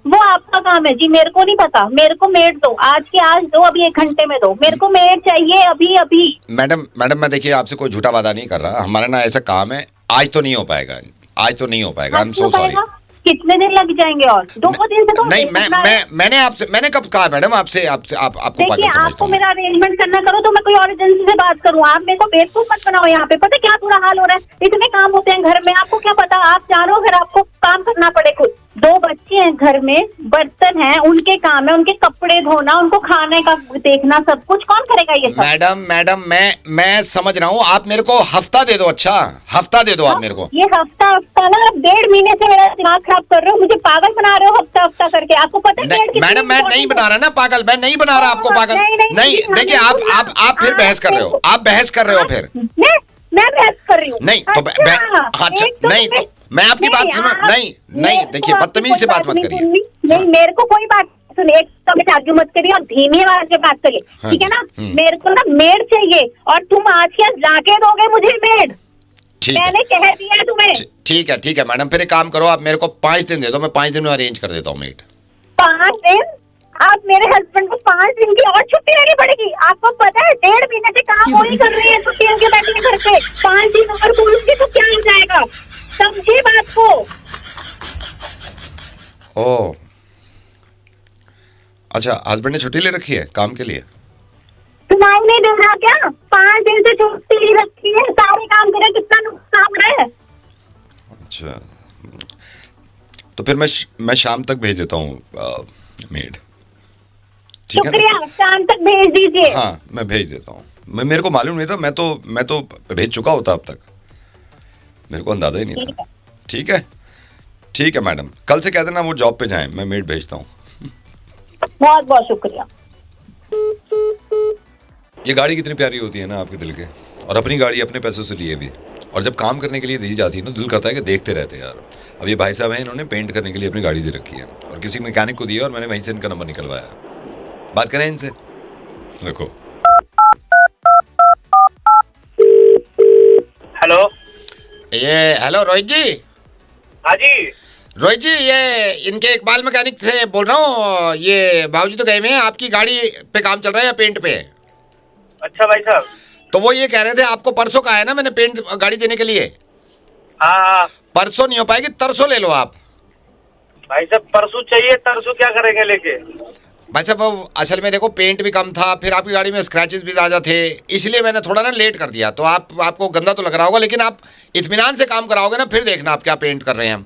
वो आपका काम है जी, मेरे को नहीं पता। मेरे को मेड दो, आज के आज दो, अभी 1 घंटे में दो। मेरे को मेड चाहिए अभी। मैडम मैं देखिए आपसे कोई झूठा वादा नहीं कर रहा। हमारा ना ऐसा काम है, आज तो नहीं हो पाएगा। I am so sorry. कितने दिन लग जाएंगे? और 2 दिन से तो नहीं, मैंने कब कहा मैडम आपसे? आपको देखिए, आपको मेरा अरेंजमेंट करना करो तो मैं कोई और एजेंसी से बात करूँ। आप मेरे को बेवकूफ मत बनाओ। यहाँ पे पता क्या बुरा हाल हो रहा है? इतने काम होते हैं घर में, आपको क्या पता? आप चाहो अगर आपको काम करना पड़े खुद। 2 बच्चे हैं घर में, बर्तन हैं, उनके काम है, उनके कपड़े धोना, उनको खाने का देखना, सब कुछ कौन करेगा ये सब? मैडम मैं समझ रहा हूँ। आप मेरे को हफ्ता दे दो। अच्छा, हफ्ता दे दो आप मेरे को। ये हफ्ता ना, 1.5 महीने से मेरा दिमाग खराब कर रहे हो, मुझे पागल बना रहे हो हफ्ता करके। आपको पता है मैडम मैं नहीं बना रहा ना पागल, मैं नहीं बना रहा आपको पागल। नहीं, देखिए आप फिर बहस कर रहे हो। आप बहस कर रहे हो फिर। मैं बहस कर रही हूँ। नहीं तो नहीं तो मैं आपकी बात सुनो। नहीं देखिए, बदतमीजी से बात मत करिए। नहीं, मेरे को कोई बात सुनिए, आर्ग्यू मत करिए और धीमी आवाज से बात करिए, ठीक है ना? मेरे को ना मेड चाहिए और तुम आज क्या जाके दोगे मुझे मेड? मैंने कह दिया तुम्हें। ठीक है मैडम, फिर एक काम करो, आप मेरे को 5 दिन दे दो, मैं 5 दिन में अरेंज कर देता हूँ मेड। 5 दिन? आप मेरे हस्बैंड को 5 दिन की और छुट्टी लेनी पड़ेगी। आपको पता है 1.5 महीने से काम वो ही कर रही है, छुट्टी उनके बैठे घर पे। 5 दिन और बोलूंगी तो क्या हो जाएगा, समझिए बात को। ओ अच्छा, हस्बैंड ने छुट्टी ले रखी है काम के लिए? तुम्हारी नहीं दे रहा क्या? 5 दिन से छुट्टी ले रखी है, सारे काम करे, कितना नुकसान हो रहा है। अच्छा, तो फिर मैं शाम तक भेज देता हूँ मेड, ठीक है? शुक्रिया, शाम तक भेज दीजिए। हाँ, मैं भेज देता हूँ। मेरे को मालूम नहीं था, मैं तो भेज चुका होता अब तक, मेरे को अंदाजा ही नहीं था। ठीक है, ठीक है मैडम, कल से कह देना वो जॉब पे जाएं, मैं मेड भेजता हूँ। बहुत बहुत शुक्रिया। ये गाड़ी कितनी प्यारी होती है ना आपके दिल के, और अपनी गाड़ी अपने पैसों से लिए भी, और जब काम करने के लिए दी जाती है ना, दिल करता है कि देखते रहते यार। अब ये भाई साहब हैं, इन्होंने पेंट करने के लिए अपनी गाड़ी दे रखी है और किसी मैकेनिक को दी है, और मैंने वहीं से इनका नंबर निकलवाया। बात करें इनसे, रखो। हेलो, हेलो रोहित जी। हाँ जी रोहित जी, ये इनके इकबाल मैकेनिक से बोल रहा हूँ। ये बाबूजी तो गए हुए हैं, आपकी गाड़ी पे काम चल रहा है या पेंट पे? अच्छा भाई साहब, तो वो ये कह रहे थे आपको परसों का है ना, मैंने पेंट गाड़ी देने के लिए। हाँ, परसों नहीं हो पाएगी, तरसों ले लो आप। भाई साहब परसों चाहिए, तरसों क्या करेंगे लेके? भाई साहब वो असल में देखो, पेंट भी कम था, फिर आपकी गाड़ी में स्क्रैचेस भी ज़्यादा थे, इसलिए मैंने थोड़ा ना लेट कर दिया। तो आपको गंदा तो लग रहा होगा, लेकिन आप इत्मीनान से काम कराओगे ना, फिर देखना आप क्या पेंट कर रहे हैं हम।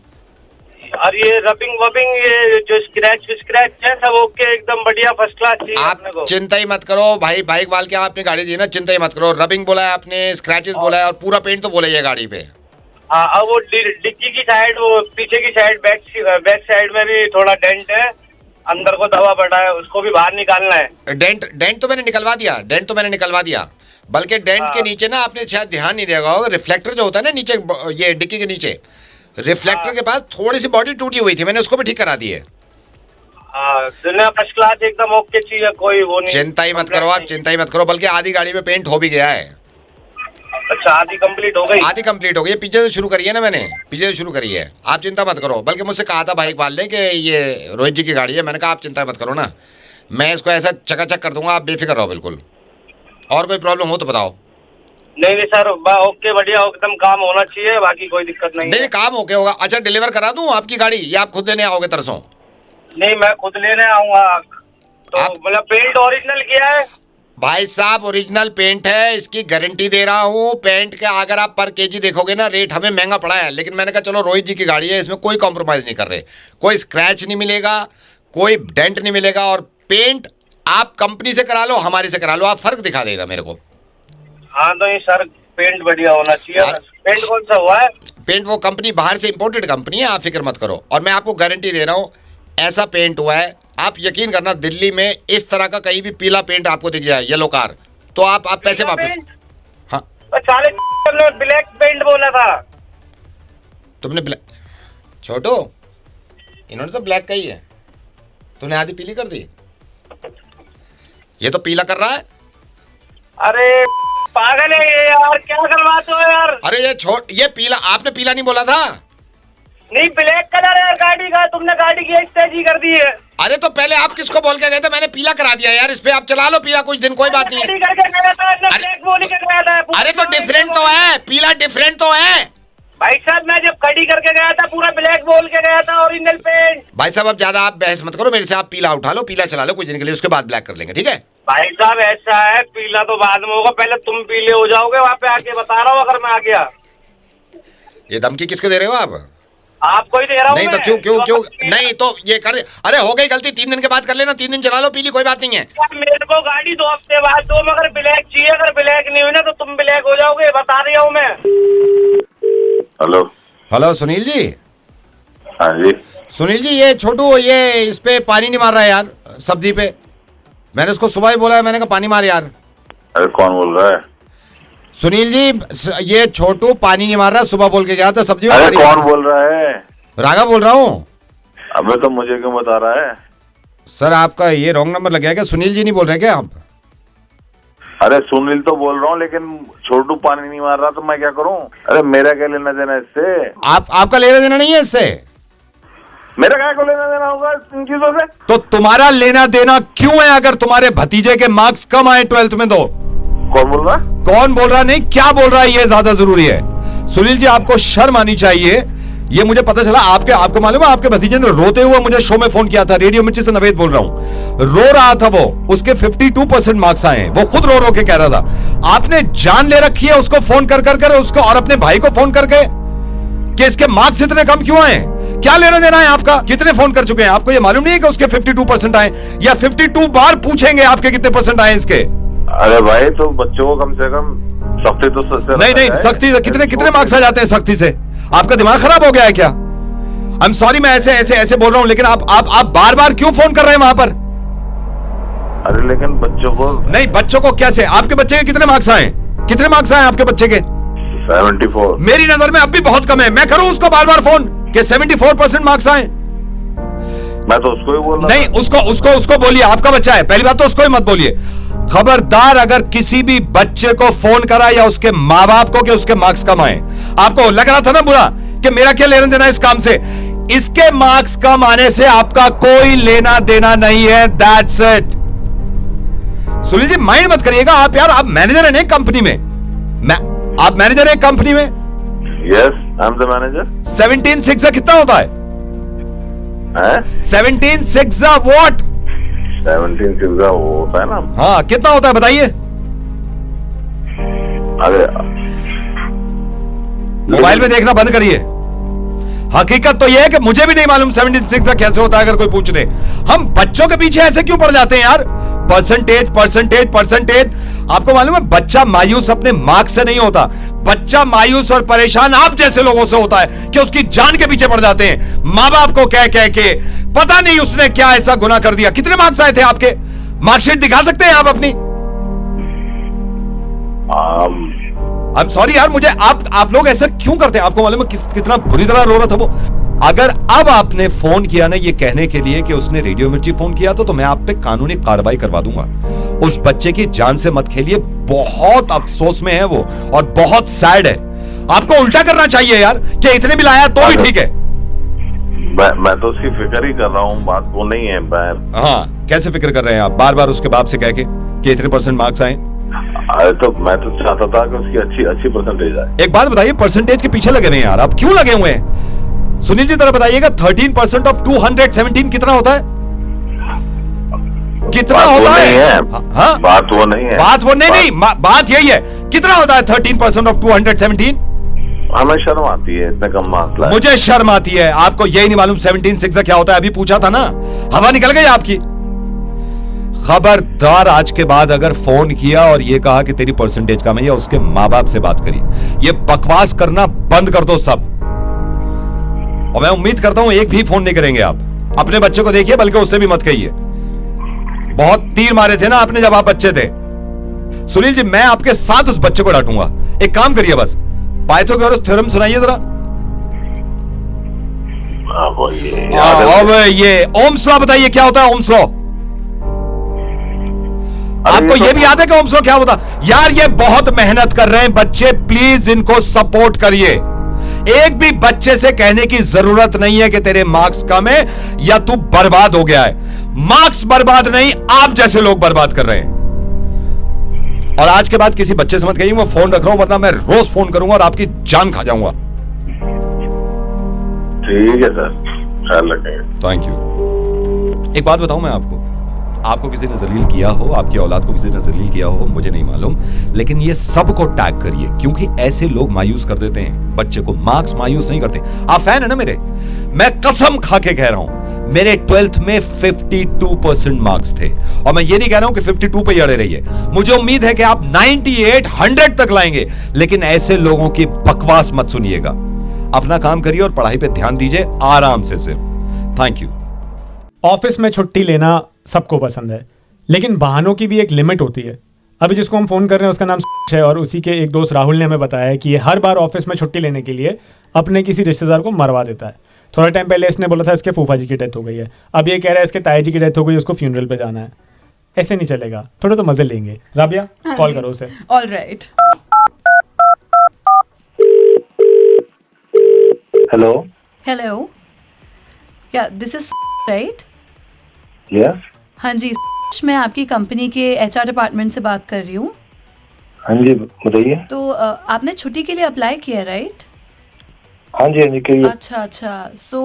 और ये रबिंग वबिंग, ये जो स्क्रैच है सब ओके, एकदम बढ़िया, फर्स्ट क्लास चाहिए। आप चिंता ही मत करो भाई, भाई इकबाल के आपने गाड़ी दी ना, चिंता ही मत करो। रबिंग बोला है आपने, स्क्रैचेस बोला है, और पूरा पेंट तो बोला है गाड़ी पे। हाँ, अब वो डिक्की की साइड, वो पीछे की साइड, बैक साइड में भी थोड़ा डेंट है, अंदर को दबा पड़ा है, उसको भी बाहर निकालना है। डेंट तो मैंने निकलवा दिया, बल्कि डेंट के नीचे ना आपने शायद ध्यान नहीं दिया होगा, रिफ्लेक्टर जो होता है ना नीचे, ये डिक्की के नीचे रिफ्लेक्टर के पास थोड़ी सी बॉडी टूटी हुई थी, मैंने उसको भी ठीक करा दी है। दुनिया फर्स्ट क्लास एकदम ओके चीज है, कोई वो नहीं। चिंता ही मत करो आप, चिंता ही मत करो, बल्कि आधी गाड़ी में पेंट हो भी गया है। अच्छा, आधी कंप्लीट हो गई? आधी कंप्लीट हो गई, पीछे से शुरू करी है ना मैंने, पीछे से शुरू करी है। आप चिंता मत करो, बल्कि मुझसे कहा था भाई इकबाल ने कि ये रोहित जी की गाड़ी है, मैंने कहा आप चिंता मत करो ना, मैं इसको ऐसा चकाचक कर दूंगा, आप बेफिक्र रहो बिल्कुल। और कोई प्रॉब्लम हो तो बताओ। नहीं सर, ओके बढ़िया, एकदम काम होना चाहिए, बाकी कोई दिक्कत नहीं। नहीं, काम ओके होगा। अच्छा, डिलीवर करा दूं आपकी गाड़ी या आप खुद लेने आओगे तरसों? नहीं, मैं खुद लेने आऊंगा। तो मतलब पेंट ओरिजिनल किया है? भाई साहब ओरिजिनल पेंट है, इसकी गारंटी दे रहा हूँ। पेंट का अगर आप पर केजी देखोगे ना, रेट हमें महंगा पड़ा है, लेकिन मैंने कहा चलो रोहित जी की गाड़ी है, इसमें कोई कॉम्प्रोमाइज नहीं कर रहे, कोई स्क्रैच नहीं मिलेगा, कोई डेंट नहीं मिलेगा, और पेंट आप कंपनी से करा लो, हमारी से करा लो, आप फर्क दिखा देगा मेरे को। हाँ तो ये सर पेंट बढ़िया होना चाहिए। पेंट कौन सा हुआ है? पेंट वो कंपनी बाहर से इंपोर्टेड कंपनी है, आप फिक्र मत करो, और मैं आपको गारंटी दे रहा हूँ ऐसा पेंट हुआ है, आप यकीन करना दिल्ली में इस तरह का कहीं भी पीला पेंट आपको दिख जाए, येलो कार, तो आप पैसे वापस। हाँ, 40 ब्लैक पेंट बोला था तुमने। ब्लैक छोटू, इन्होंने तो ब्लैक का ही है, तूने आधी पीली कर दी, ये तो पीला कर रहा है। अरे पागल है ये यार, क्या करवाते हो यार? अरे ये पीला, आपने पीला नहीं बोला था। नहीं, ब्लैक कलर है गाड़ी का, तुमने गाड़ी की एक्सचेंज कर दी है। अरे तो पहले आप किसको बोल के गए थे? मैंने पीला करा दिया यार, इस पे आप चला लो पीला कुछ दिन, कोई बात नहीं है। अरे तो डिफरेंट तो है, पीला डिफरेंट तो है भाई साहब। मैं जब खड़ी करके गया था पूरा ब्लैक बोल के गया था, ओरिजिनल पेंट। भाई साहब अब ज्यादा आप बहस मत करो मेरे से, आप पीला उठा लो, पीला चला लो कुछ दिन के लिए, उसके बाद ब्लैक कर लेंगे, ठीक है? भाई साहब ऐसा है, पीला तो बाद में होगा, पहले तुम पीले हो जाओगे, वहाँ पे आके बता रहा हूँ अगर मैं आ गया। ये धमकी किसको दे रहे हो आप? आपको ही दे रहा हूँ। नहीं तो क्यों नहीं तो ये कर, अरे हो गई गलती, 3 दिन के बाद कर लेना, 3 दिन चला लो पीली, कोई बात नहीं है। मेरे को गाड़ी 2 हफ्ते बाद दो, मगर ब्लैक चाहिए, अगर ब्लैक नहीं हुई ना तो तुम ब्लैक हो जाओगे, बता रही हूँ मैं। हेलो सुनील जी। हाँ जी सुनील जी, ये छोटू ये इस पे पानी नहीं मार रहा है यार, सब्जी पे। मैंने उसको सुबह ही बोला है, मैंने कहा पानी मार यार। अरे कौन बोल रहा है? सुनील जी, ये छोटू पानी नहीं मार रहा, सुबह बोल के गया था सब्जी। अरे कौन बोल रहा है? राघव बोल रहा हूँ। अबे तो मुझे क्यों बता रहा है? सर आपका ये रॉन्ग नंबर लग गया क्या? सुनील जी नहीं बोल रहे क्या आप? अरे सुनील तो बोल रहा हूँ, लेकिन छोटू पानी नहीं मार रहा तो मैं क्या करूँ? अरे मेरा क्या लेना देना इससे? आपका लेना देना नहीं है इससे। मेरा क्या को लेना देना होगा इन चीजों से? तो तुम्हारा लेना देना क्यों है अगर तुम्हारे भतीजे के मार्क्स कम आए 12th में? तो कौन बोल रहा? कौन बोल रहा नहीं, क्या बोल रहा है, ये ज्यादा जरूरी है। सुनील जी, आपको शर्म आनी चाहिए। ये मुझे पता चला आपको मालूम है, आपके भतीजे ने रोते हुए मुझे शो में फोन किया था। रेडियो मिर्ची से नवेद बोल रहा हूं। रो रहा था वो, उसके 52% मार्क्स आए हैं। वो खुद रो रो के कह रहा था। आपने जान ले रखी है उसको फोन कर उसको, और अपने भाई को फोन करके कि इसके मार्क्स इतने कम क्यों आए? क्या लेना देना है आपका? कितने फोन कर चुके हैं? आपको ये मालूम नहीं है कि उसके 52% आए, या 52 बार पूछेंगे आपके कितने परसेंट आए इसके? अरे भाई, तो बच्चों को कम से कम सख्ती तो नहीं, सख्ती से कितने मार्क्स आ जाते हैं सख्ती से? आपका दिमाग खराब हो गया है क्या? आई एम सॉरी, मैं ऐसे बोल रहा हूं, लेकिन आप बार बार क्यों फोन कर रहे हैं वहां पर? अरे लेकिन बच्चों को नहीं, बच्चों को कैसे? आपके बच्चे के कितने मार्क्स आए? कितने मार्क्स आए आपके बच्चे के? 74। मेरी नजर में अब भी बहुत कम है। मैं करूं उसको बार बार फोन कि 74% मार्क्स आए? मैं तो उसको ही बोल रहा। नहीं, उसको बोलिए, आपका बच्चा है। पहली बात तो उसको ही मत बोलिए। खबरदार, अगर किसी भी बच्चे को फोन करा या उसके माँ बाप को कि उसके मार्क्स कम आए, आपको लग रहा था ना बुरा कि मेरा क्या लेना देना इस काम से? इसके मार्क्स कम आने से आपका कोई लेना देना नहीं है। That's it. Sunil ji, mind मत करिएगा आप यार। आप मैनेजर हैं एक कंपनी में। आप मैनेजर हैं एक कंपनी में? Yes, I am the manager. 17 6 कितना होता है? 17 6 व्हाट? 17 6 वो होता है ना। हाँ, कितना होता है बताइए? अरे मोबाइल में देखना बंद करिए। हकीकत तो यह है कि मुझे भी नहीं मालूम 17 6 कैसे होता है। अगर कोई पूछ ले, हम बच्चों के पीछे ऐसे क्यों पड़ जाते हैं यार? परसेंटेज। आपको मालूम है, बच्चा मायूस अपने मार्क्स से नहीं होता। बच्चा मायूस और परेशान आप जैसे लोगों से होता है कि उसकी जान के पीछे पड़ जाते हैं, माँ बाप को कह के। पता नहीं उसने क्या ऐसा गुनाह कर दिया। कितने मार्क्स आए थे आपके? मार्कशीट दिखा सकते हैं आप अपनी? आई एम सॉरी यार, मुझे आप लोग ऐसा क्यों करते हैं? आपको मालूम है कितना बुरी तरह रो रहा था वो। अगर अब आपने फोन किया ना ये कहने के लिए कि उसने रेडियो मिर्ची फोन किया तो मैं आप पे कानूनी कार्रवाई करवा दूंगा। उस बच्चे की जान से मत खेलिए। बहुत अफसोस में है वो और बहुत सैड है। आपको उल्टा करना चाहिए यार कि इतने भी लाया तो भी ठीक है। मैं तो उसकी फिक्र ही कर रहा हूँ, बात वो नहीं है। हाँ, कैसे फिक्र कर रहे हैं आप? बार बार उसके बाप से कह के कि इतने परसेंट मार्क्स आए। तो मैं तो चाहता था कि उसकी अच्छी परसेंटेज आए। एक बात बताइए, परसेंटेज के पीछे लगे हुए हैं यार आप, क्यों लगे हुए हैं? सुनील जी जरा बताइएगा, 13% ऑफ 217 कितना होता है? कितना होता है? हाँ, बात वो नहीं है। बात यही है, कितना होता है 13% ऑफ 217? हमें शर्म आती है इतने कम मार्क्स लाए। मुझे शर्म आती है। आपको यही नहीं मालूम 17 6 क्या होता है? अभी पूछा था ना, हवा निकल गई आपकी। खबरदार, आज के बाद अगर फोन किया और ये कहा कि तेरी परसेंटेज कम है, या उसके माँ बाप से बात करी, ये बकवास करना बंद कर दो सब। और मैं उम्मीद करता हूं एक भी फोन नहीं करेंगे आप। अपने बच्चे को देखिए, बल्कि उससे भी मत कहिए। बहुत तीर मारे थे ना आपने जब आप बच्चे थे। सुनील जी, मैं आपके साथ उस बच्चे को डांटूंगा। एक काम करिए, बस पाइथागोरस थ्योरम सुनाइए जरा। ये ओम्स लॉ बताइए, क्या होता है ओम्स लॉ? आपको ये भी याद है कि ओम्स लॉ क्या होता? यार, ये बहुत मेहनत कर रहे हैं बच्चे, प्लीज इनको सपोर्ट करिए। एक भी बच्चे से कहने की जरूरत नहीं है कि तेरे मार्क्स कम है या तू बर्बाद हो गया है। मार्क्स बर्बाद नहीं, आप जैसे लोग बर्बाद कर रहे हैं। और आज के बाद किसी बच्चे से मत कहिए मैं फोन रख रहा हूं, वरना मैं रोज फोन करूंगा और आपकी जान खा जाऊंगा। ठीक है सर, ख्याल रखेंगे। Thank you. एक बात बताऊं मैं आपको किसी ने जलील किया हो, आपकी औलाद को किसी ने जलील किया हो, मुझे नहीं मालूम, लेकिन ये सबको टैग करिए, क्योंकि ऐसे लोग मायूस कर देते हैं बच्चे को। मार्क्स मायूस नहीं करते। आप फैन है ना मेरे? मैं कसम खा के कह रहा हूं, मेरे 12th में 52% मार्क्स थे, और मैं ये नहीं कह रहा हूं कि 52 पे अड़े रहिए। मुझे उम्मीद है कि आप 98 100 तक लाएंगे, लेकिन ऐसे लोगों की बकवास मत सुनिएगा। अपना काम करिए और पढ़ाई पे ध्यान दीजिए आराम से सिर्फ। Thank you. ऑफिस में छुट्टी लेना सबको पसंद है, लेकिन बहानों की भी एक लिमिट होती है। अभी जिसको हम फ़ोन कर रहे हैं उसका नाम है, और उसी के एक दोस्त राहुल ने हमें बताया है कि ये हर बार ऑफिस में छुट्टी लेने के लिए अपने किसी रिश्तेदार को मरवा देता है। थोड़ा टाइम पहले इसने बोला था इसके फूफा जी की डेथ हो गई है, अब ये कह रहा है इसके ताया जी की डेथ हो गई, उसको फ्यूनरल पे जाना है। ऐसे नहीं चलेगा, थोड़ा तो मजे लेंगे। राबिया, कॉल करो उसे। ऑलराइट। हेलो हेलो, क्या दिस इज राइट? यस। हाँ जी, मैं आपकी कंपनी के HR डिपार्टमेंट से बात कर रही हूँ। हाँ जी बताइए। तो आपने छुट्टी के लिए अप्लाई किया राइट? हाँ जी करिए। अच्छा, सो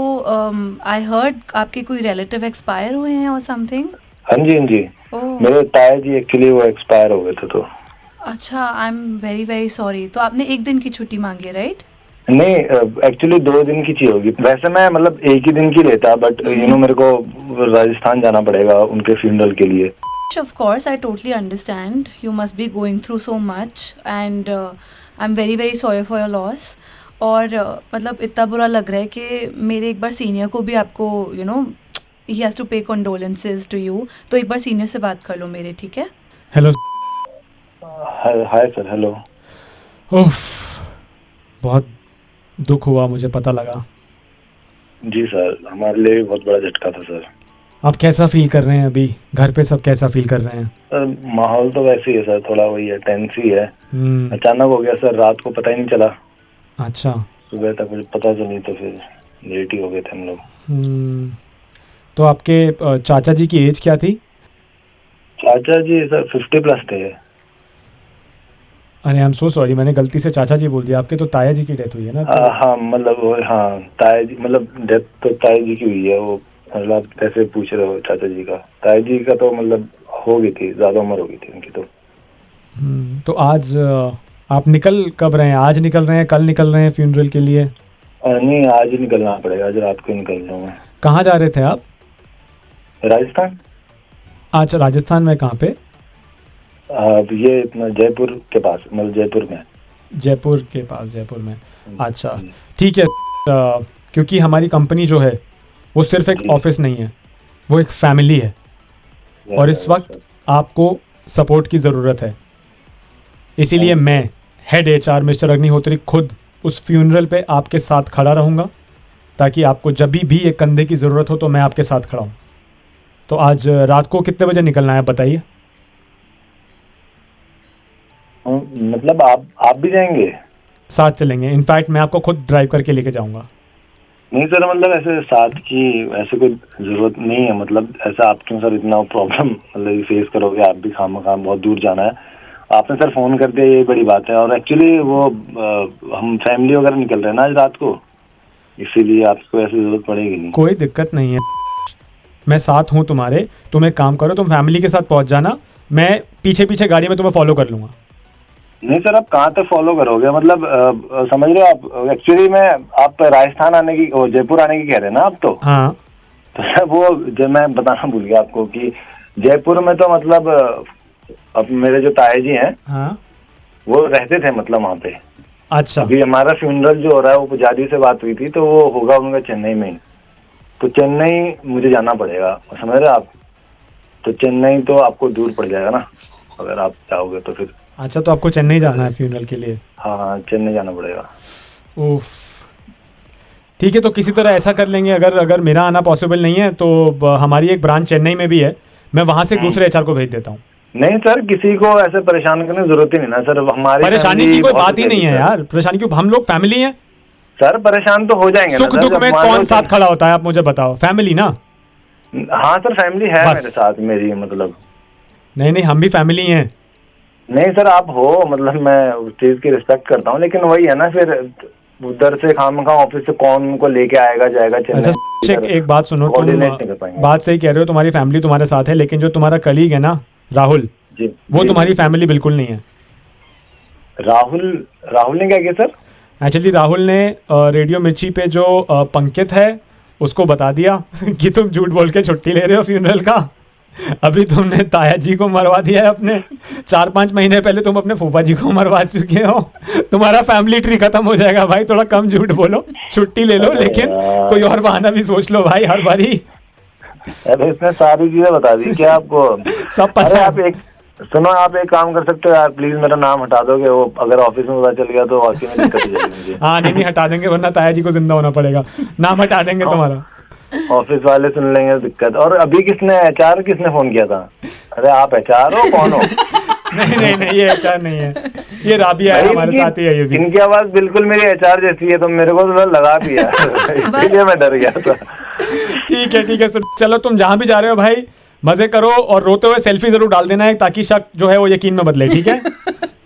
आई हर्ड आपके कोई रिलेटिव एक्सपायर हुए हैं और समथिंग। हाँ जी मेरे ताया जी एक्चुअली वो एक्सपायर हो गए थे तो। अच्छा, I am very very sorry. तो आपने 1 दिन की छुट्टी मांगी है राइट? नहीं, एक्चुअली 2 दिन की चाहिए होगी। वैसे मैं मतलब 1 ही दिन की लेता, बट मेरे को राजस्थान जाना पड़ेगा उनके फ्यूनरल के लिए। Of course, I totally understand. You must be going through so much, and I'm very very sorry for your loss. और मतलब इतना बुरा लग रहा है कि मेरे एक बार सीनियर को भी आपको he has to pay condolences to you. तो एक बार सीनियर से बात कर लो मेरे, ठीक है? हेलो। Hi sir. हेलो। उफ, बहुत दुख हुआ, मुझे पता लगा। जी सर, हमारे लिए बहुत बड़ा झटका था सर। आप कैसा फील कर रहे हैं अभी? घर पे सब कैसा फील कर रहे हैं? सर माहौल तो वैसे ही है सर, थोड़ा वही है, टेंस ही है। अचानक हो गया सर, रात को पता ही नहीं चला। अच्छा। सुबह तक मुझे पता चली तो फिर लेट ही हो गए थे हम लोग। तो आपके चाचा जी की एज क्या थी? चाचा जी सर 50+ थे। अरे आई एम सो सॉरी, मैंने गलती से चाचा जी बोल दिया। आपके तो ताया जी की डेथ हुई है ना? हाँ मतलब हाँ, ताया जी मतलब डेथ तो ताया जी की हुई है। वो मतलब कैसे पूछ रहे हो चाचा जी का? ताया जी का तो मतलब हो गई थी, ज्यादा उम्र हो गई थी उनकी तो। तो आज आप निकल कब रहे हैं? आज निकल रहे हैं, कल निकल रहे हैं फ्यूनरल के लिए? नहीं, आज ही निकलना पड़ेगा, आज रात को निकल रहा हूँ मैं। कहाँ जा रहे थे आप? राजस्थान। अच्छा, राजस्थान में कहाँ पे? ये इतना जयपुर के पास, मतलब जयपुर में। जयपुर के पास, जयपुर में। अच्छा ठीक है। क्योंकि हमारी कंपनी जो है वो सिर्फ एक ऑफिस नहीं है, वो एक फैमिली है, और इस वक्त आपको सपोर्ट की ज़रूरत है। इसीलिए मैं हेड HR मिस्टर अग्निहोत्री खुद उस फ्यूनरल पे आपके साथ खड़ा रहूँगा, ताकि आपको जब भी एक कंधे की ज़रूरत हो तो मैं आपके साथ खड़ा हूँ। तो आज रात को कितने बजे निकलना है बताइए? मतलब आप भी जाएंगे? साथ चलेंगे, इनफैक्ट मैं आपको खुद ड्राइव करके लेके जाऊँगा। नहीं सर, मतलब ऐसे साथ की ऐसे कोई जरूरत नहीं है। मतलब ऐसा आप क्यों सर इतना प्रॉब्लम मतलब फेस करोगे? आप भी खामखा बहुत दूर जाना है। आपने सर फोन कर दिया, ये बड़ी बात है। और एक्चुअली वो हम फैमिली वगैरह निकल रहे हैं ना आज रात को, इसीलिए आपको ऐसी जरूरत पड़ेगी नहीं। कोई दिक्कत नहीं है, मैं साथ हूँ तुम्हारे। तुम एक काम करो, तुम फैमिली के साथ पहुँच जाना, मैं पीछे पीछे गाड़ी में तुम्हें फॉलो कर लूँगा। नहीं सर, आप कहाँ तक फॉलो करोगे? मतलब समझ रहे हो आप? एक्चुअली में आप राजस्थान आने की, जयपुर आने की कह रहे हैं ना आप तो? हाँ। तो सर वो जब मैं बताना भूल गया आपको कि जयपुर में तो मतलब अब मेरे जो ताया जी हैं, हाँ, वो रहते थे मतलब वहाँ पे। अच्छा। अभी हमारा फ्यूनरल जो हो रहा है वो पुजारी से बात हुई थी, तो वो होगा उनका चेन्नई में। तो चेन्नई मुझे जाना पड़ेगा, समझ रहे आप? तो चेन्नई तो आपको दूर पड़ जाएगा ना अगर आप जाओगे तो फिर। अच्छा, तो आपको चेन्नई जाना है फ्यूनरल के लिए? हाँ, चेन्नई जाना पड़ेगा। उफ, ठीक है। तो किसी तरह ऐसा कर लेंगे, अगर मेरा आना पॉसिबल नहीं है तो हमारी एक ब्रांच चेन्नई में भी है, मैं वहाँ से दूसरे HR को भेज देता हूँ। नहीं सर, किसी को ऐसे परेशान करने की जरूरत ही नहीं ना सर। हमारी परेशानी की कोई बात ही नहीं है यार, परेशानी क्यों? हम लोग फैमिली हैं सर। परेशान तो हो जाएंगे। सुख दुख में कौन साथ खड़ा होता है आप मुझे बताओ? फैमिली ना? हाँ सर, फैमिली है मेरे साथ मेरी, मतलब। नहीं, हम भी फैमिली हैं। नहीं सर, आप हो, मतलब मैं उस चीज की रिस्पेक्ट करता हूँ, लेकिन वही है ना, फिर उधर से खामखा ऑफिस से कौन उनको लेके आएगा जाएगा। अच्छा, एक बात सुनो, तुम बात सही कह रहे हो, तुम्हारी फैमिली तुम्हारे साथ है, लेकिन जो तुम्हारा कलीग है ना राहुल, वो तुम्हारी फैमिली बिल्कुल नहीं है। राहुल ने क्या किया सर? एक्चुअली राहुल ने रेडियो मिर्ची पे जो पंकित है उसको बता दिया कि तुम झूठ बोल के छुट्टी ले रहे हो फ्यूनरल का। अभी तुमने ताया जी को मरवा दिया है अपने, 4-5 महीने पहले तुम अपने फूफा जी को मरवा चुके हो। तुम्हारा फैमिली ट्री खत्म हो जाएगा भाई, थोड़ा कम झूठ बोलो, छुट्टी ले लो, लेकिन कोई और बहाना भी सोच लो भाई हर बारी। अरे इसने सारी चीजें बता दी क्या आपको? सब पता है। आप एक काम कर सकते हो यार, प्लीज मेरा नाम हटा दोगे? वो अगर ऑफिस में पता चल गया तो वाकई में दिक्कत हो जाएगी मुझे। हाँ नहीं हटा देंगे, वरना ताया जी को जिंदा होना पड़ेगा। नाम हटा देंगे तुम्हारा। ऑफिस वाले सुन लेंगे दिक्कत। और अभी HR किसने फोन किया था? अरे आप HR हो? कौन हो? नहीं, ये HR नहीं है, ये राबिया है, हमारे साथ ही है ये भी। इनकी आवाज बिल्कुल मेरी HR जैसी है, तो मेरे को तो लगा भी है, इसलिए मैं डर गया था। ठीक है सर, चलो तुम जहाँ भी जा रहे हो भाई मजे करो और रोते हुए सेल्फी जरूर डाल देना है ताकि शक जो है वो यकीन में बदले, ठीक है?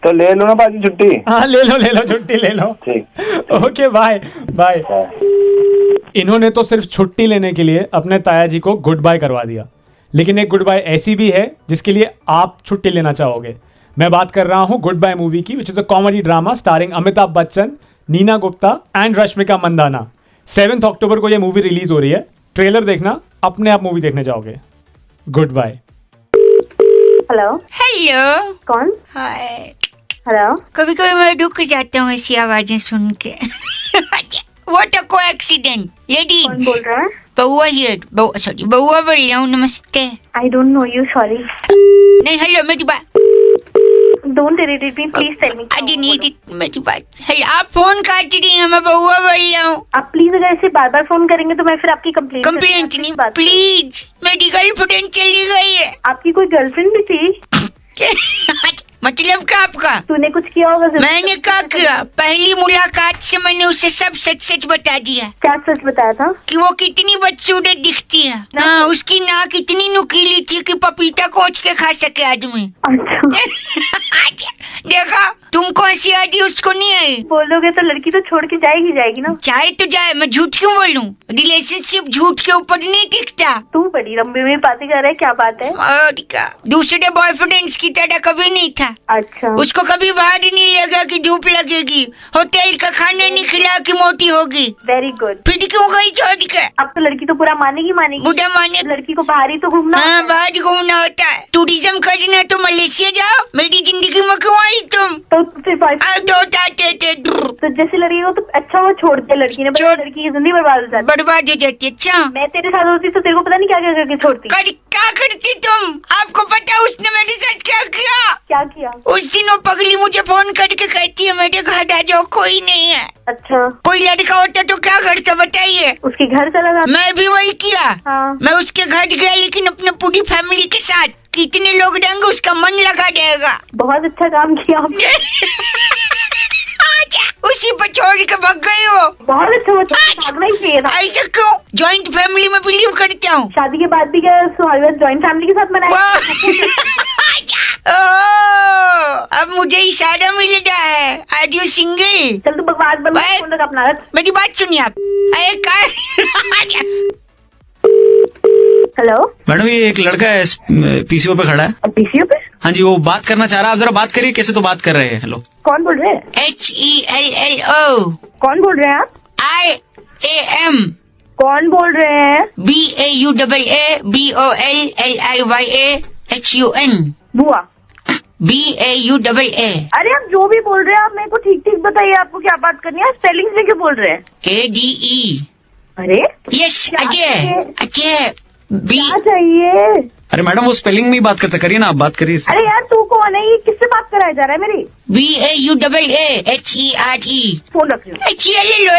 तो ले लो ना बाजी छुट्टी। हाँ ले लो छुट्टी ले लो। ठीक, ओके बाय बाय। इन्होंने तो सिर्फ छुट्टी लेने के लिए अपने ताया जी को गुड बाय करवा दिया, लेकिन एक गुड बाय ऐसी भी है जिसके लिए आप छुट्टी लेना चाहोगे। मैं बात कर रहा हूँ गुड बाय मूवी की, which is a comedy drama starring Amitabh Bachchan, Neena Gupta and Rashmika Mandanna. 7 October को ये मूवी रिलीज हो रही है। ट्रेलर देखना, अपने आप मूवी देखने जाओगे। Good bye. हेलो हेलो, कौन? हाय। हेलो। कभी कभी मैं रुक जाता हूँ ऐसी आवाजें सुन के। What a coincidence, ladies. कौन बोल रहा है? बउआ हियर, बउआ बोल रहा हूँ, नमस्ते। I don't know you, sorry. नहीं, हेलो मेरी बात। Don't irritate me, please tell me. I didn't irritate मेरी बात। हेलो, आप फोन काट रही हैं, मैं बउआ बोल रहा हूँ। आप प्लीज अगर ऐसे बार बार फोन करेंगे तो मैं फिर आपकी कंप्लेंट नहीं, प्लीज, मेरी गर्लफ्रेंड चली गई है। आपकी कोई गर्लफ्रेंड भी थी? मतलब क्या आपका? तूने कुछ किया होगा? मैंने क्या किया? पहली मुलाकात से मैंने उसे सब सच बता दिया। क्या सच बताया था? कि वो कितनी बदसूरत दिखती है। हाँ, उसकी नाक इतनी नुकीली थी कि पपीता कोच के खा सके आदमी। अच्छा। देखा, तुमको हंसी आ रही, उसको नहीं आई। बोलोगे तो लड़की तो छोड़ के जाएगी ना। चाहे तो जाए, मैं झूठ क्यों बोलूं? रिलेशनशिप झूठ के ऊपर नहीं टिकता। तू बड़ी लंबी में बातें कर रहा है, क्या बात है? और क्या, दूसरे बॉयफ्रेंड्स की तरह कभी नहीं था। अच्छा। उसको कभी बाहर नहीं लगा कि धूप लगेगी, होटल का खाना नहीं खिला कि मोटी होगी। Very good. फिर क्यों गई छोड़ के? अब तो लड़की तो पूरा मानेगी। बुढ़ा माने। लड़की को बाहर ही तो घूमना। हाँ, बाहर घूमना होता है। टूरिज्म करना तो मलेशिया जाओ, मेरी जिंदगी में क्यों आई तुम? तो जैसे लड़की को तो अच्छा वो छोड़ दिया लड़की ने, लड़की की जिंदगी बर्बाद हो जाती। अच्छा, मैं तेरे साथ होती तो तेरे को पता नहीं क्या क्या करके छोड़ती। क्या करती तुम? आपको पता उसने मेरे साथ क्या किया? उस दिन वो पगली मुझे फोन करके कहती है मेरे घर आ जाओ, कोई नहीं है। अच्छा। कोई लड़का होता तो क्या करता बताइए? उसके घर चला जाता। मैं भी वही किया। हाँ। मैं उसके घर गया, लेकिन अपने पूरी फैमिली के साथ। कितने लोग रहेंगे उसका मन लगा देगा। बहुत अच्छा काम किया आपने। उसी पर छोड़ के भाग गई हो। बहुत अच्छा, भागना ही चाहिए था। ऐसा क्यों? जॉइंट फैमिली में बिलीव करता हूँ। शादी के बाद भी क्या जॉइंट फैमिली के साथ मनाया? अब मुझे इशारा मिल रहा है। Are you single? चल तू बकवास बंद कर अपना। मेरी बात सुनिए आप। हेलो मैडम, ये एक लड़का है पीसीओ पे खड़ा है। पीसीओ पे? हाँ जी, वो बात करना चाह रहा है। आप जरा बात करिए, कैसे तो बात कर रहे हैं। हेलो, कौन बोल रहे हैं? HELLO। कौन बोल रहे हैं आप? IAM। कौन बोल रहे हैं? BAUABOLLIYAHUN। बुआ। BAUAA। अरे आप जो भी बोल रहे हैं आप मेरे को ठीक ठीक बताइए, आपको क्या बात करनी है? स्पेलिंग में क्यों बोल रहे हैं? ADE। अरे यस, अजय। क्या चाहिए? अरे मैडम, वो स्पेलिंग में ही बात करते, करिए ना, आप बात करिए। अरे यार तू कौन है? ये किससे बात कराया जा रहा है मेरी? BAUAAHERE। फोन रख लो। HELLO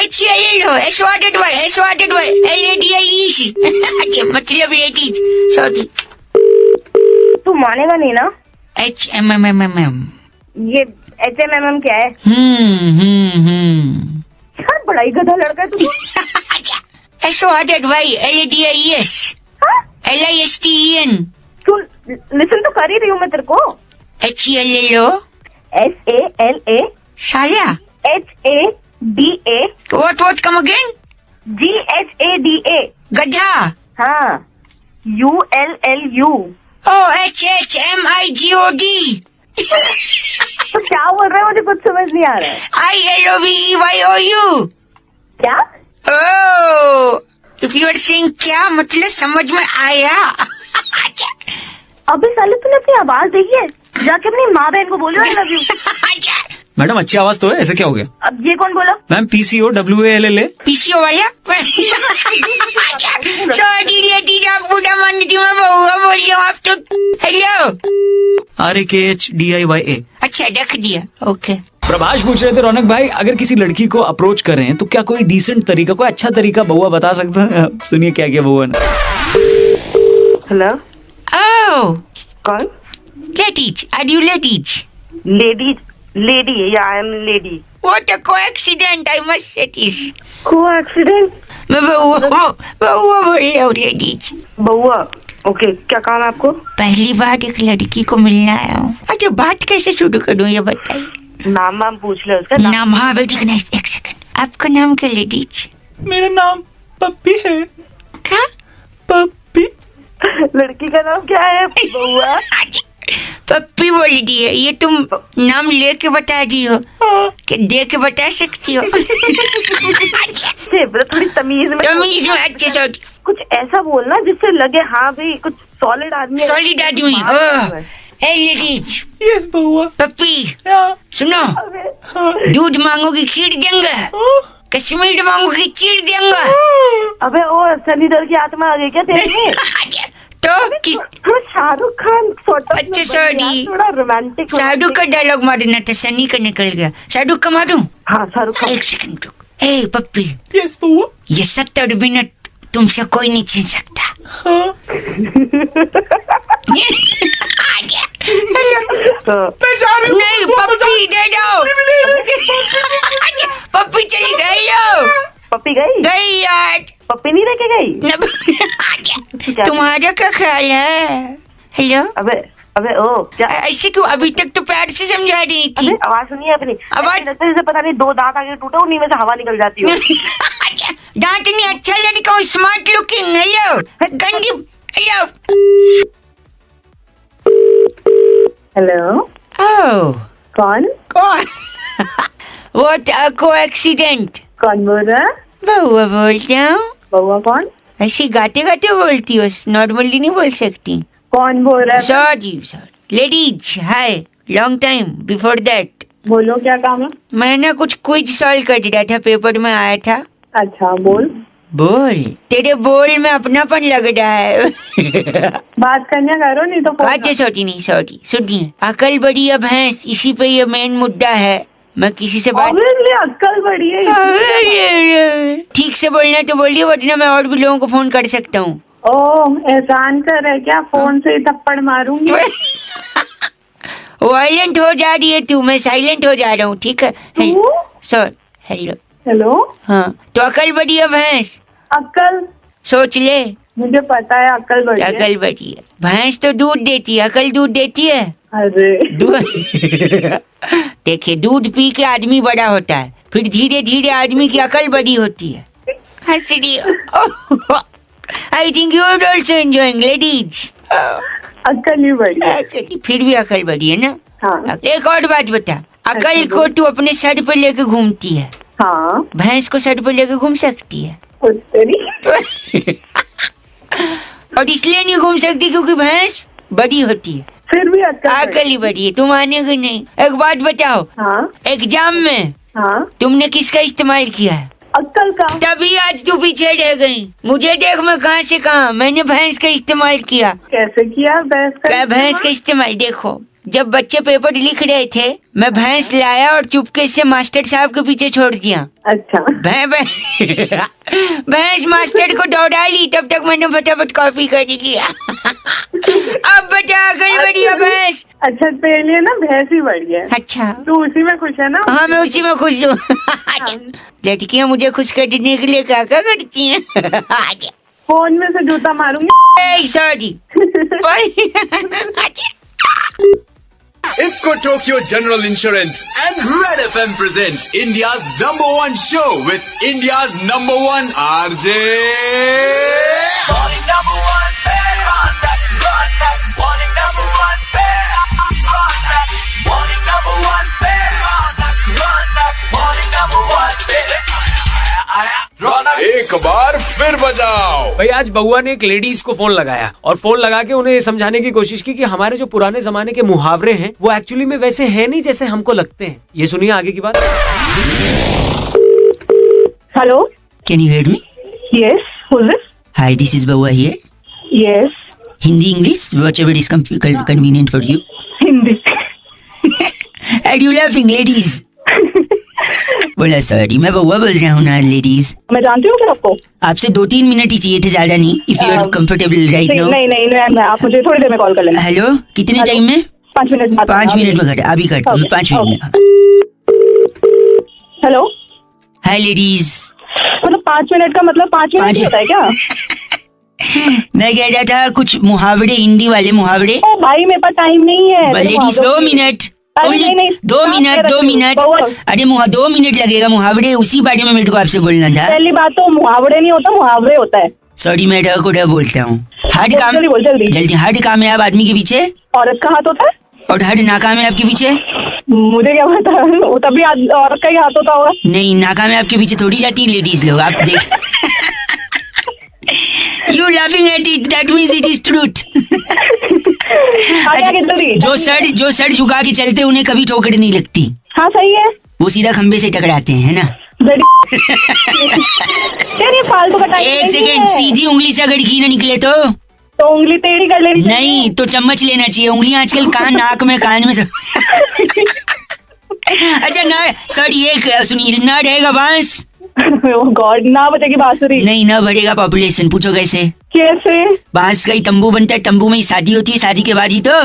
मतलब लेडीज। सॉरी, तू मानेगा नहीं ना? HMMMM। ये HMMM क्या है? यार बड़ा ही गधा लड़का है तू। SORDYLADIES LISTEN। सुन, लिसन तो कर ही रही हूँ मैं तेरे को। HELLO SALA। साला। HADA। What come again? GHADA। गधा। हाँ। ULLU। HHMIGOD। तो क्या बोल रहे हैं? मुझे कुछ समझ नहीं आ रहा है। ILOVEYOU। क्या? If you are saying क्या मतलब समझ में आया? अबे साले तूने अपनी आवाज देखी है? जाके अपनी माँ बहन को बोलो आई लव यू। मैडम, अच्छी आवाज तो है, ऐसे क्या हो गया? अब ये कौन बोला? Ma'am, PCO WALLA। PCO वाला? सॉरी लेडीज, आप बुरा मान लीजिए, मैं बउआ बोल रही हूँ। आप तो हेलो। RAKHDIYA। अच्छा, रख दिया। ओके। प्रभाष पूछ रहे थे, रौनक भाई, अगर किसी लड़की को अप्रोच कर रहे हैं तो क्या कोई डिसेंट तरीका, कोई अच्छा तरीका बउआ बता सकता है? सुनिए क्या क्या बउआ ने। हेलो। कौन? Ladies, are you ladies? Lady, yeah, I am lady. What a coincidence, I must say this. को एक्सीडेंट? मैं बउआ बोल रही हूँ लेडीज। बउआ, ओके, क्या काम है आपको? पहली बार एक लड़की को मिलने आया हूँ। अच्छा, बात कैसे शुरू करूँ ये बताइए। नाम वाम पूछ ले उसका। नाम? हाँ बेटी, एक सेकंड, आपका नाम क्या लेडीज? मेरा नाम पप्पी है। क्या? पप्पी। लड़की का नाम क्या है? बउआ। पप्पी बोल दी है। ये तुम नाम लेके बता दी हो कि दे के बता सकती हो? थोड़ी तमीज में। अच्छे से कुछ ऐसा बोलना जिससे लगे हाँ भाई कुछ सॉलिड आदमी। सॉलिड आदमी। ए लेडीज। यस बउआ। पप्पी सुनो, दूध मांगोगी खीर देंगे, कश्मीर मांगोगी चीर देंगे। अबे ओ सनी देओल की आत्मा आ गई क्या तेरे में? तो शाहरुख खान अच्छा सॉरी, थोड़ा रोमांटिक। शाहरुख का डायलॉग मारना था, सनी का निकल गया। शाहरुख का मारूं? हाँ शाहरुख खान। एक सेकंड रुक। ए पप्पी। यस बउआ। ये 70 मिनट तुमसे कोई नहीं छीन सकता। नहीं पप्पी दे दो। पप्पी चली गई। पप्पी गई? गई यार। पप्पी नहीं लेके गई? तुम्हारा क्या ख्याल है? हेलो। अबे ओ क्या ऐसे क्यों? अभी तक तो प्यार से समझा रही थी। आवाज सुनिए अपनी। आवाज जैसे पता नहीं 2 दांत आगे टूटे, उन्हीं में से हवा निकल जाती है। दांत नहीं, अच्छा लड़का हूँ, स्मार्ट लुकिंग। हेलो गंदी। हेलो। हेलो। ओह कौन? What a coincidence. कौन बोल रहा है? बउआ बोलता हूँ। बउआ कौन? ऐसी गाते गाते बोलती हो, नॉर्मली नहीं बोल सकती। कौन बोल रहा है? Sorry ladies, hi, long time before that. बोलो क्या काम है? मैं ना कुछ क्विज सॉल्व कर रहा था, पेपर में आया था। अच्छा बोल। बोल, तेरे बोल में अपनापन लग रहा है। बात करने करो नहीं तो। अच्छा सॉरी सुनिए, अकल बड़ी है भैंस, इसी पे ये मेन मुद्दा है। मैं किसी से बात अक्कल बड़ी है। ठीक से बोलना तो बोलिए, वरना मैं और भी लोगों को फोन कर सकता हूँ। ओह एहसान कर है क्या? फोन से ही थप्पड़ मारूंगी। वायलेंट हो जा रही है तू, मैं साइलेंट हो जा रहा हूँ, ठीक है? Sir hello. हाँ तो अकल बड़ी है भैंस। अक्कल सोच ले। मुझे पता है अक्कल बड़ी है। अकल बड़ी है भैंस तो दूध देती है, अकल दूध देती है? अरे देखिए, दूध पी के आदमी बड़ा होता है, फिर धीरे धीरे आदमी की अकल बड़ी होती है। हंस रही हो। I think you are also enjoying ladies. अक्ल ही बड़ी है। फिर भी अकल बड़ी है ना? हाँ। एक और बात बता, अकल को तू अपने सर पे लेके घूमती है। हाँ। भैंस को सर पे लेके घूम सकती है? और इसलिए नहीं घूम सकती क्योंकि भैंस बड़ी होती है। फिर भी अकल ही बड़ी है, तुम मानेगे नहीं। एक बात बताओ। हाँ? एग्जाम में तुमने किसका इस्तेमाल किया है? अक्ल का। तभी आज तू पीछे रह गई। मुझे देख, मैं कहाँ से कहाँ, मैंने भैंस का इस्तेमाल किया। कैसे किया भैंस का इस्तेमाल? देखो, जब बच्चे पेपर लिख रहे थे, मैं भैंस लाया और चुपके से मास्टर साहब के पीछे छोड़ दिया। अच्छा। भैंस मास्टर को दौड़ा ली, तब तक मैंने फटाफट कॉपी कर लिया। अब बता, अकल बड़ी है भैंस? अच्छा तेरे लिए ना भैंस ही बड़ी है। अच्छा तू उसी में खुश है ना? हाँ मैं उसी में खुश हूँ। लड़कियाँ मुझे खुश करने के लिए क्या क्या करती हैं? फोन में से जूता मारूंगी। Sorry. Ifco Tokyo General Insurance and Red FM presents India's #1 show with India's #1 RJ. Morning #1, run that, morning #1, run that, morning #1, run that, morning #1. एक बार फिर बजाओ। भाई आज बउआ ने एक लेडीज को फोन लगाया और फोन लगा के उन्हें समझाने की कोशिश की कि हमारे जो पुराने जमाने के मुहावरे हैं वो एक्चुअली में वैसे हैं नहीं जैसे हमको लगते हैं। ये सुनिए आगे की बात। Hello, can you hear me? Yes, who is this? Hi, this is Baua here. Yes. Hindi, English, whatever is convenient for you. Hindi. Are you laughing, ladies? बोला सॉरी, मैं बउआ बोल रहा हूँ ना लेडीज। मैं जानती हूँ आपको। आपसे 2-3 मिनट ही चाहिए थे, ज्यादा नहीं। If you are comfortable right now. नहीं, आप मुझे थोड़ी देर में कॉल कर लेना। हेलो, कितने टाइम में? 5 मिनट में। 5 मिनट में कर, अभी करता हूँ 5 मिनट में। हेलो। हाय लेडीज। 5 मिनट का मतलब 5 मिनट होता है क्या? मैं कह रहा था कुछ मुहावरे, हिंदी वाले मुहावरे। ओ भाई मेरे पास टाइम नहीं है। Ladies 2 minute, 2 minute, 2 minute. अरे 2 मिनट लगेगा, मुहावरे उसी बारे में मेरे को आपसे बोलना था। पहली बात तो मुहावरे नहीं होता, मुहावरे होता है। सॉरी मैं ड को ड बोलता हूँ। हड काम, जल्दी। हड कामयाब आदमी के पीछे औरत का हाथ होता है, और हड नाकामयाब के पीछे। मुझे क्या पता, वो तभी औरत का ही हाथ होता होगा। नहीं, नाकामयाब के पीछे थोड़ी जाती है लेडीज लोग, आप देख। You laughing at it, that means it is truth. अच्छा, जो सर झुका के चलते उन्हें कभी ठोकर नहीं लगती। हाँ सही है। वो सीधा खंबे से टकराते हैं, है ना? फालतू का टाइम। एक सेकेंड, सीधी उंगली से अगर घी न निकले तो उंगली टेढ़ी कर लेनी चाहिए। नहीं तो चम्मच लेना चाहिए। उंगलियां आजकल कहाँ, नाक में, कान में सब। अच्छा ना सर, ये सुनिए, ना रहेगा बांस। गॉड, ना बजेगी बांसुरी। नहीं, ना बढ़ेगा पॉपुलेशन। पूछो कैसे? कैसे? बांस का ही तंबू बनता है, तंबू में ही शादी होती है, शादी के बाद ही तो।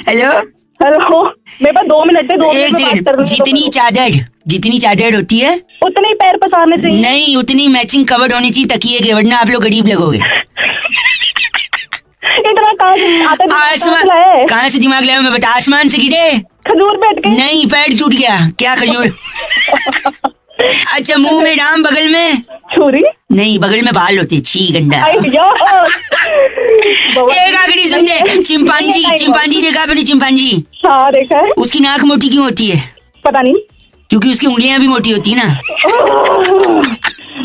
हेलो हेलो, मेरे पास 2 मिनट है। 2 मिनट जितनी चादर होती है उतने ही पैर पसारने चाहिए। नहीं, उतनी मैचिंग कवर होनी चाहिए तकिए के, वरना आप लोग गरीब लगोगे। इतना कहाँ से दिमाग लाया मैं बता? आसमान से गिरे? खजूर बैठ के? नहीं, पैर टूट गया। क्या खजूर? अच्छा, मुंह में डाम, बगल में छुरी? नहीं, बगल में बाल होते। छी गंदा। एक आखिरी सुनते, चिंपांजी देखा आपने? चिंपांजी? हाँ देखा है। उसकी नाक मोटी क्यों होती है? पता नहीं। क्योंकि उसकी उंगलियां भी मोटी होती है ना।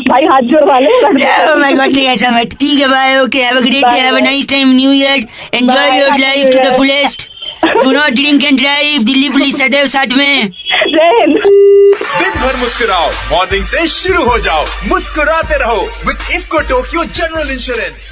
भाई हाथ जोड़ वाले। Oh my God, ऐसा मत। ठीक है भाई, okay, have a great day, have a nice time, new year, enjoy your life to the fullest, do not drink and drive, Delhi police सदैव साथ में। दिन भर मुस्कुराओ, मॉर्निंग से शुरू हो जाओ, मुस्कुराते रहो with IFFCO Tokyo general insurance.